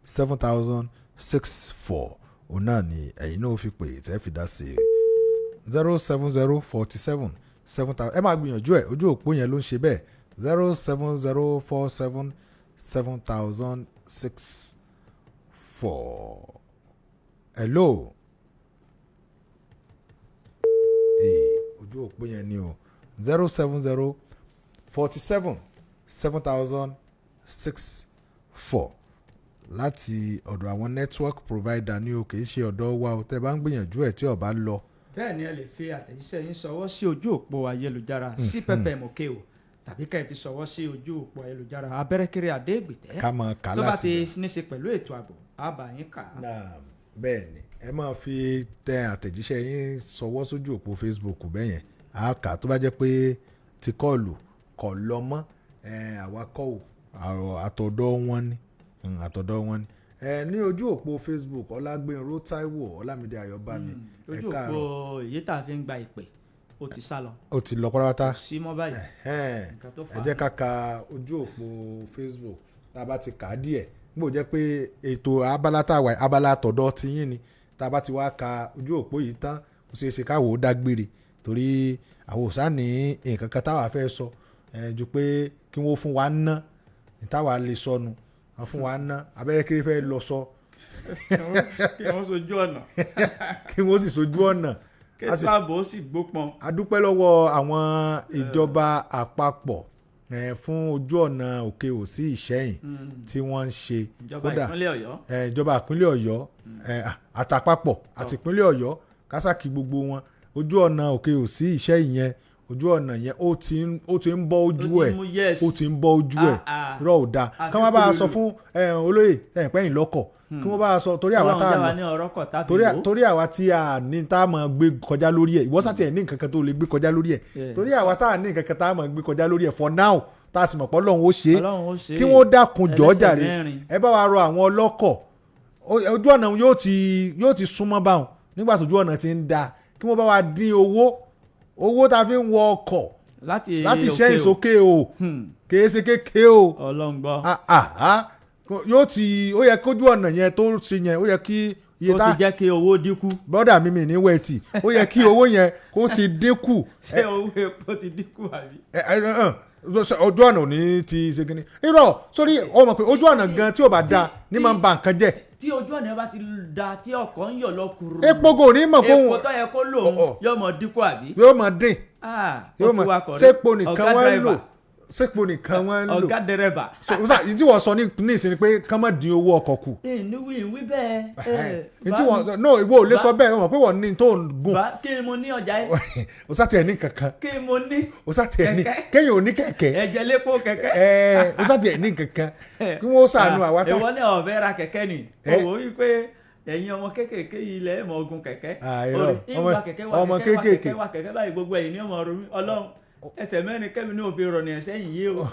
070477064 òun náà ni ẹ̀yin náà fi pè tẹ́ fi dá sí i 0704770 ẹ máa gbìyànjú ẹ̀ ojú òpó yẹn ló ń ṣe bẹ́ẹ̀ 070477064 hello ojú òpó yẹn ni o 070477064 láti ọ̀dọ̀ àwọn network provider ní o kì í ṣe ọ̀dọ̀ wa o tẹ́ bá ń gbìyànjú ẹ̀ tí ó bá lọ. bẹ́ẹ̀ ni ẹ lè fi àtẹ̀jíṣẹ́ yín ṣọwọ́ sí ojú òpó ayélujára CPFM òkè o tàbí ká ẹ fi ṣọwọ́ sí ojú òpó ayélujára abẹ́rẹ́kẹ́rẹ́ adégbìtẹ́ ká mọ̀ ká láti tó bá ti ní ṣe pẹ̀lú ètò ààbò àbá yín kà á. bẹ́ẹ̀ ni ẹ máa fi tẹ àtẹ̀jíṣẹ́ yín ṣọwọ́ sójú òpó Facebook bẹ́ẹ̀ yẹn á kà tó bá jẹ́ pé ti kọ́ọ̀lù kọ̀ lọ mọ́ àwa kọ́ ò àtọ̀dọ̀ wọn ni ní ojú òpó Facebook Ọlágbénró Táíwò Ọlámídé Ayọ̀bámi ojú òpó èyí tá a fi ń gba ìpè ó ti sá lọ. ó ti lọ pátápátá. kò sí mọ́ báyìí. ẹ jẹ́ ká ka ojú òpó Facebook tá a bá ti kà á díẹ̀ gbọ́dọ̀ jẹ́ pé ètò abala tá a wà abala àtọ̀dọ̀ ti yín ni tá a bá ti wá ka ojú òpó yìí tán ó ṣeé ṣe káwọ́ ó dágbére torí àwọn òṣà ní nǹkan kan táwa fẹ́ sọ ju pé kí wọ́n fún wa ná táwa lè sọnù wọ́n fún wa ná abẹ́rẹ́ kiri fẹ́ lọ sọ. kí wọ́n sojú ọ̀nà. kí wọ́n sì sojú ọ̀nà. kẹsàn àbò sì gbópọn. a dúpẹ́ lọ́wọ́ àwọn ìjọba àpapọ̀ fún ojú ọ̀nà òkè ò sí Ìṣẹ́yìn tí wọ́n ń ṣe. ìjọba ìpínlẹ̀ Ọ̀yọ́. ìjọba ìpínlẹ̀ Ọ̀yọ́ àtàpapọ̀ àti ìpínlẹ̀ Ọ̀yọ́ kásàkì gbogbo wọn ojú ọ̀nà òkè ò sí Ìṣẹ́yìn yẹn ojú ọ̀nà yẹn ó ti ń bọ́ ojú ẹ̀ ó ti ń bọ́ ojú ẹ̀ rọ̀ ò dáa kí wọ́n bá a sọ fún olóyè pẹ́yìn lọ́kọ̀ kí wọ́n bá a sọ torí àwa tá a torí àwa tí a ní tá a máa gbé kọjá lórí ẹ̀ ìwọ́sàtì ẹ̀ ní nǹkan kan tó lè gbé kọjá lórí ẹ̀ torí àwa tá a ní nǹkan kan tá a máa gbé kọjá lórí ẹ̀ for now tá a sì mọ̀ pé Ọlọ́run ó ṣe é kí wọ́n dákun jọ̀ọ́ jàre ẹ bá wa rọ àwọn ọlọ́kọ̀ ojú ọ̀nà yóò ti súnmọ́ báwọn nígbà tójú ọ̀nà ti ń da kí wọ́n bá wa dín owó tá a fi ń wọ ọkọ̀ láti Ìṣẹ́yìn sókè o kìí ṣe kékeré o ọlọ́ngbọ́ yóò ti ó yẹ kójú ọ̀nà yẹn tó ṣe yẹn ó yẹ kí iye tá ó ti jẹ́ kí owó dínkù bọ́dà mímì ní wẹ̀tì ó yẹ kí owó yẹn kó ti dínkù. ṣé owó epo ti dínkù àbí. ojú ọ̀nà ò ní ti ṣe kíní irọ́ sórí ọmọ pé ojú ọ̀nà gan tí ò bá da ní máa ń ba nǹkan jẹ́. tí ojú ọ̀nà bá ti da tí ọkọ̀ ń yọ̀ lọ kúrò. epo kò ní mọ̀ kó epo tó yẹ kó lò ó yóò mọ̀ dínkù àbí. yóò mọ̀ dín yóò mọ̀ sépo nìkan wọ́n lò sẹ́pọ̀ nìkan wọ́n ń lò ọ̀gá dẹrẹ́bà. tí wọ́n sọ ní ìsinmi pé ká má dín owó ọkọ̀ kù. ìwí bẹ́ẹ̀. tí wọ́n no ìwọ ò lè sọ bẹ́ẹ̀ wọ́n pé wọ́n ní tó ń gùn. kí ni mo ní ọjà yìí. o sá tiẹ̀ ní kankan. kí ni mo ní. o sá tiẹ̀ ní kéèyàn ò ní kẹ̀kẹ́. ẹ̀jẹ̀ lépo kẹ̀kẹ́. o sá tiẹ̀ ní kankan kí wọ́n sànù àwa tá. ìwọ ní ọ̀bẹ ra kẹ̀kẹ́ ni owó wípé ẹ̀yin ọmọ kékèké yìí lẹ̀ mọ̀ ogun kẹ̀kẹ́. ìwà kẹ̀kẹ́ wà kẹ̀kẹ́ báyìí gbogbo ẹ̀yin ní ọmọ ọ̀rọ̀ mi ọlọ́run ẹsẹ̀ mẹ́rin kẹ́mi ní òfin rọ̀ ní ẹsẹ̀ yìí yé o.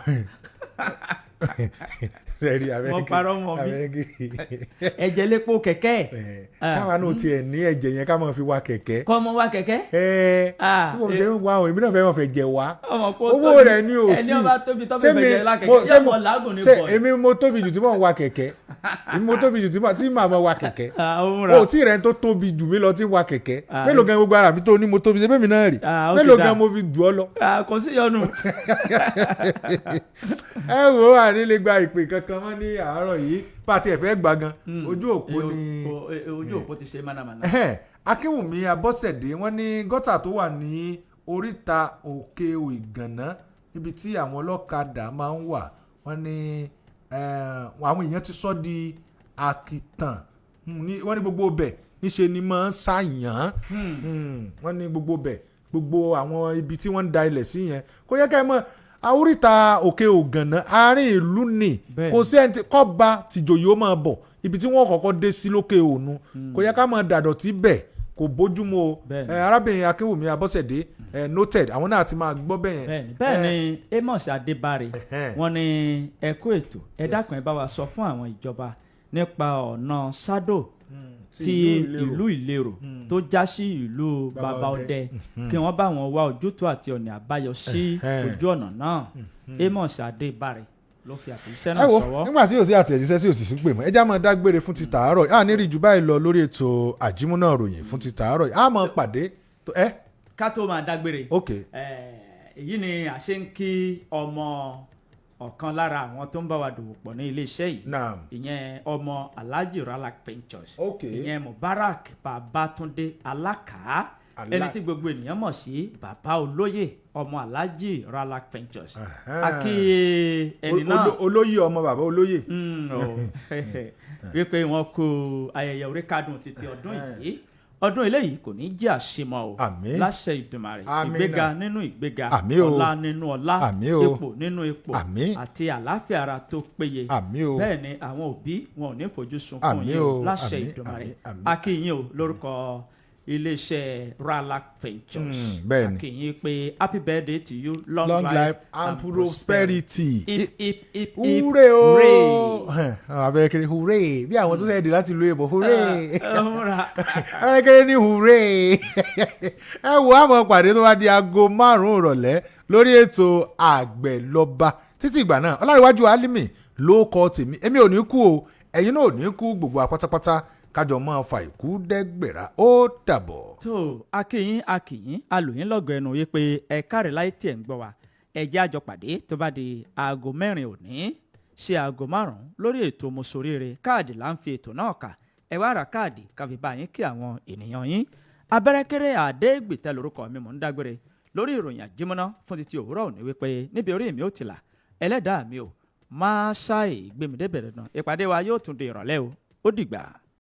sẹ́ẹ̀rì mo parọ́ mọ́ bí ẹ̀jẹ̀ lépo kẹ̀kẹ́. káwa náà tiẹ̀ ní ẹ̀jẹ̀ yẹn ká máa fi wa kẹ̀kẹ́. kọ́ mọ wa kẹ̀kẹ́. bí mo ṣe ń wá o èmi náà fẹ́ mọ̀ fẹ́ jẹ wá. owó rẹ̀ ní òsì. ẹni ọba tóbi tọ́ fẹ́ jẹ la kẹ̀kẹ́ yẹ mọ̀ lágùn ní bọ̀. èmi mo tóbi jù tí mò ń wa kẹ̀kẹ́ èmi mo tóbi jù tí màá mọ̀ wa kẹ̀kẹ́. o tí rẹ̀ tó tóbi jù mí lọ tí ń wa kẹ̀kẹ́ mélòó gan gbogbo ara mi tó ní mo tóbi ṣe bẹ́ẹ̀ mi náà rí mélòó gan mo fi jù ọ lọ. kò sí yọnu. ẹ wo àní lè gba ìpè kankan mọ́ ní àárọ̀ yìí pàtí ẹ̀fẹ́ gbà gan ojú òpó ni ojú òpó ti ṣe mánàmáná. Akínwùmí Abọ́sẹ̀dé wọ́n ní gọ́tà tó wà ní oríta òkè ìgànná níbi tí àwọn ọlọ́kadà máa ń wà wọ́n ní àwọn èèyàn ti sọ di àkìtàn wọ́n ní gbogbo bẹ̀ níṣe ni máa ń ṣàyàn wọ́n ní gbogbo bẹ̀ gbogbo àwọn ibi tí wọ́n ń da ilẹ̀ sí yẹn kò yẹ ká ẹ mọ̀ àwòrìta òkè ògànná àárín ìlú ni kò sí ẹni tí kọ́ba tìjòyè ó máa bọ̀ ibi tí wọ́n kọ́kọ́ dé sí lókè ònu kò yẹ ká máa dàdọ̀tí bẹ̀ kò bójúmu o arábìnrin Akínwùmí Abọ́sẹ̀dé noted àwọn náà ti máa gbọ́ bẹ́ẹ̀ yẹn. bẹ́ẹ̀ ni Amos Adébárè wọ́n ní ẹ kú ètò ẹ dákun ẹ bá wa sọ fún àwọn ìjọba nípa ọ̀nà sádò ti ìlú Ìlérò tó já sí ìlú Bàbá Ọdẹ kí wọ́n bá wọn wá ojútùú àti ọ̀nà àbáyọ sí ojú ọ̀nà náà Amos Adébárè ló fi àtẹ̀jíṣẹ́ náà sọ̀wọ́. nígbà tí yóò sí àtẹ̀jíṣẹ́ tí yóò sì sí pè mọ́ ẹ já máa dágbére fún ti tàárọ̀ yìí ní rí jù báyìí lọ lórí ètò àjímúná ròyìn fún ti tàárọ̀ yìí máa pàdé ká tó máa dágbére èyí ni àṣẹ ń kí ọmọ ọ̀kan lára àwọn tó ń bá wa dòwò pọ̀ ní iléeṣẹ́ yìí ìyẹn ọmọ Alhaji Ralak Ventures ìyẹn Mubarak Babatunde Alaka ẹni tí gbogbo ènìyàn mọ̀ sí bàbá olóyè ọmọ Alhaji Ralak Ventures àkí ẹni náà olóyè ọmọ bàbá olóyè wípé wọn kó ayẹyẹ oríkádùn títí ọdún yìí ọdún eléyìí kò ní jẹ́ àṣemọ o láṣẹ Ìdùmarè ìgbéga nínú ìgbéga ọlá nínú ọlá ipò nínú ipò àti àlàáfíà ara tó péye bẹ́ẹ̀ ni àwọn òbí wọn ò ní fojú sunkún yín o láṣẹ Ìdùmarè a kí yín o lórúkọ iléeṣẹ́ Ralak Ventures a kí yín pé happy birthday to you long life and prosperity hip hooray o abẹ́rẹ́kẹ́rẹ́ hooray bí àwọn tó sẹ́yìn dé láti lu èbò hooray abẹ́rẹ́kẹ́rẹ́ ní hooray ẹ wo àmọ́ pàdé tó bá di aago 5 ìrọ̀lẹ́ lórí ètò àgbẹ̀lọba títí ìgbà náà Ọlárẹ̀wájú Álímì ló kọ tèmi èmi ò ní kú o ẹ̀yin náà ò ní kú gbogbo àpátápátá kájọ máa fa ìkú dẹ́gbẹ̀rá ó dàbọ̀. tó akínyín alòyìn lọ́gọ̀ ẹnu yìí pé ẹ káre láì tiẹ̀ ń gbọ́ wa ẹ jẹ́ àjọ pàdé tó bá di aago 4 òní ṣe aago 5 lórí ètò Mọ́sọ̀rẹ́rẹ káàdì là ń fi ètò náà kà ẹ wá ra káàdì káfí bá yín kí àwọn ènìyàn yín abẹ́rẹ́kẹ́rẹ́ àdégbìtẹ́ lórúkọ mi mò ń dágbére lórí ìròyìn àjímọ́ná fún títí òwúrọ̀ òní wípé níbi orí mi ó ti là ẹlẹ́dàá mi ò máa ṣáì gbèmídébẹ̀rẹ̀ náà ìpàdé wa yóò tún di ìrọ̀lẹ́ o ó dìgbà.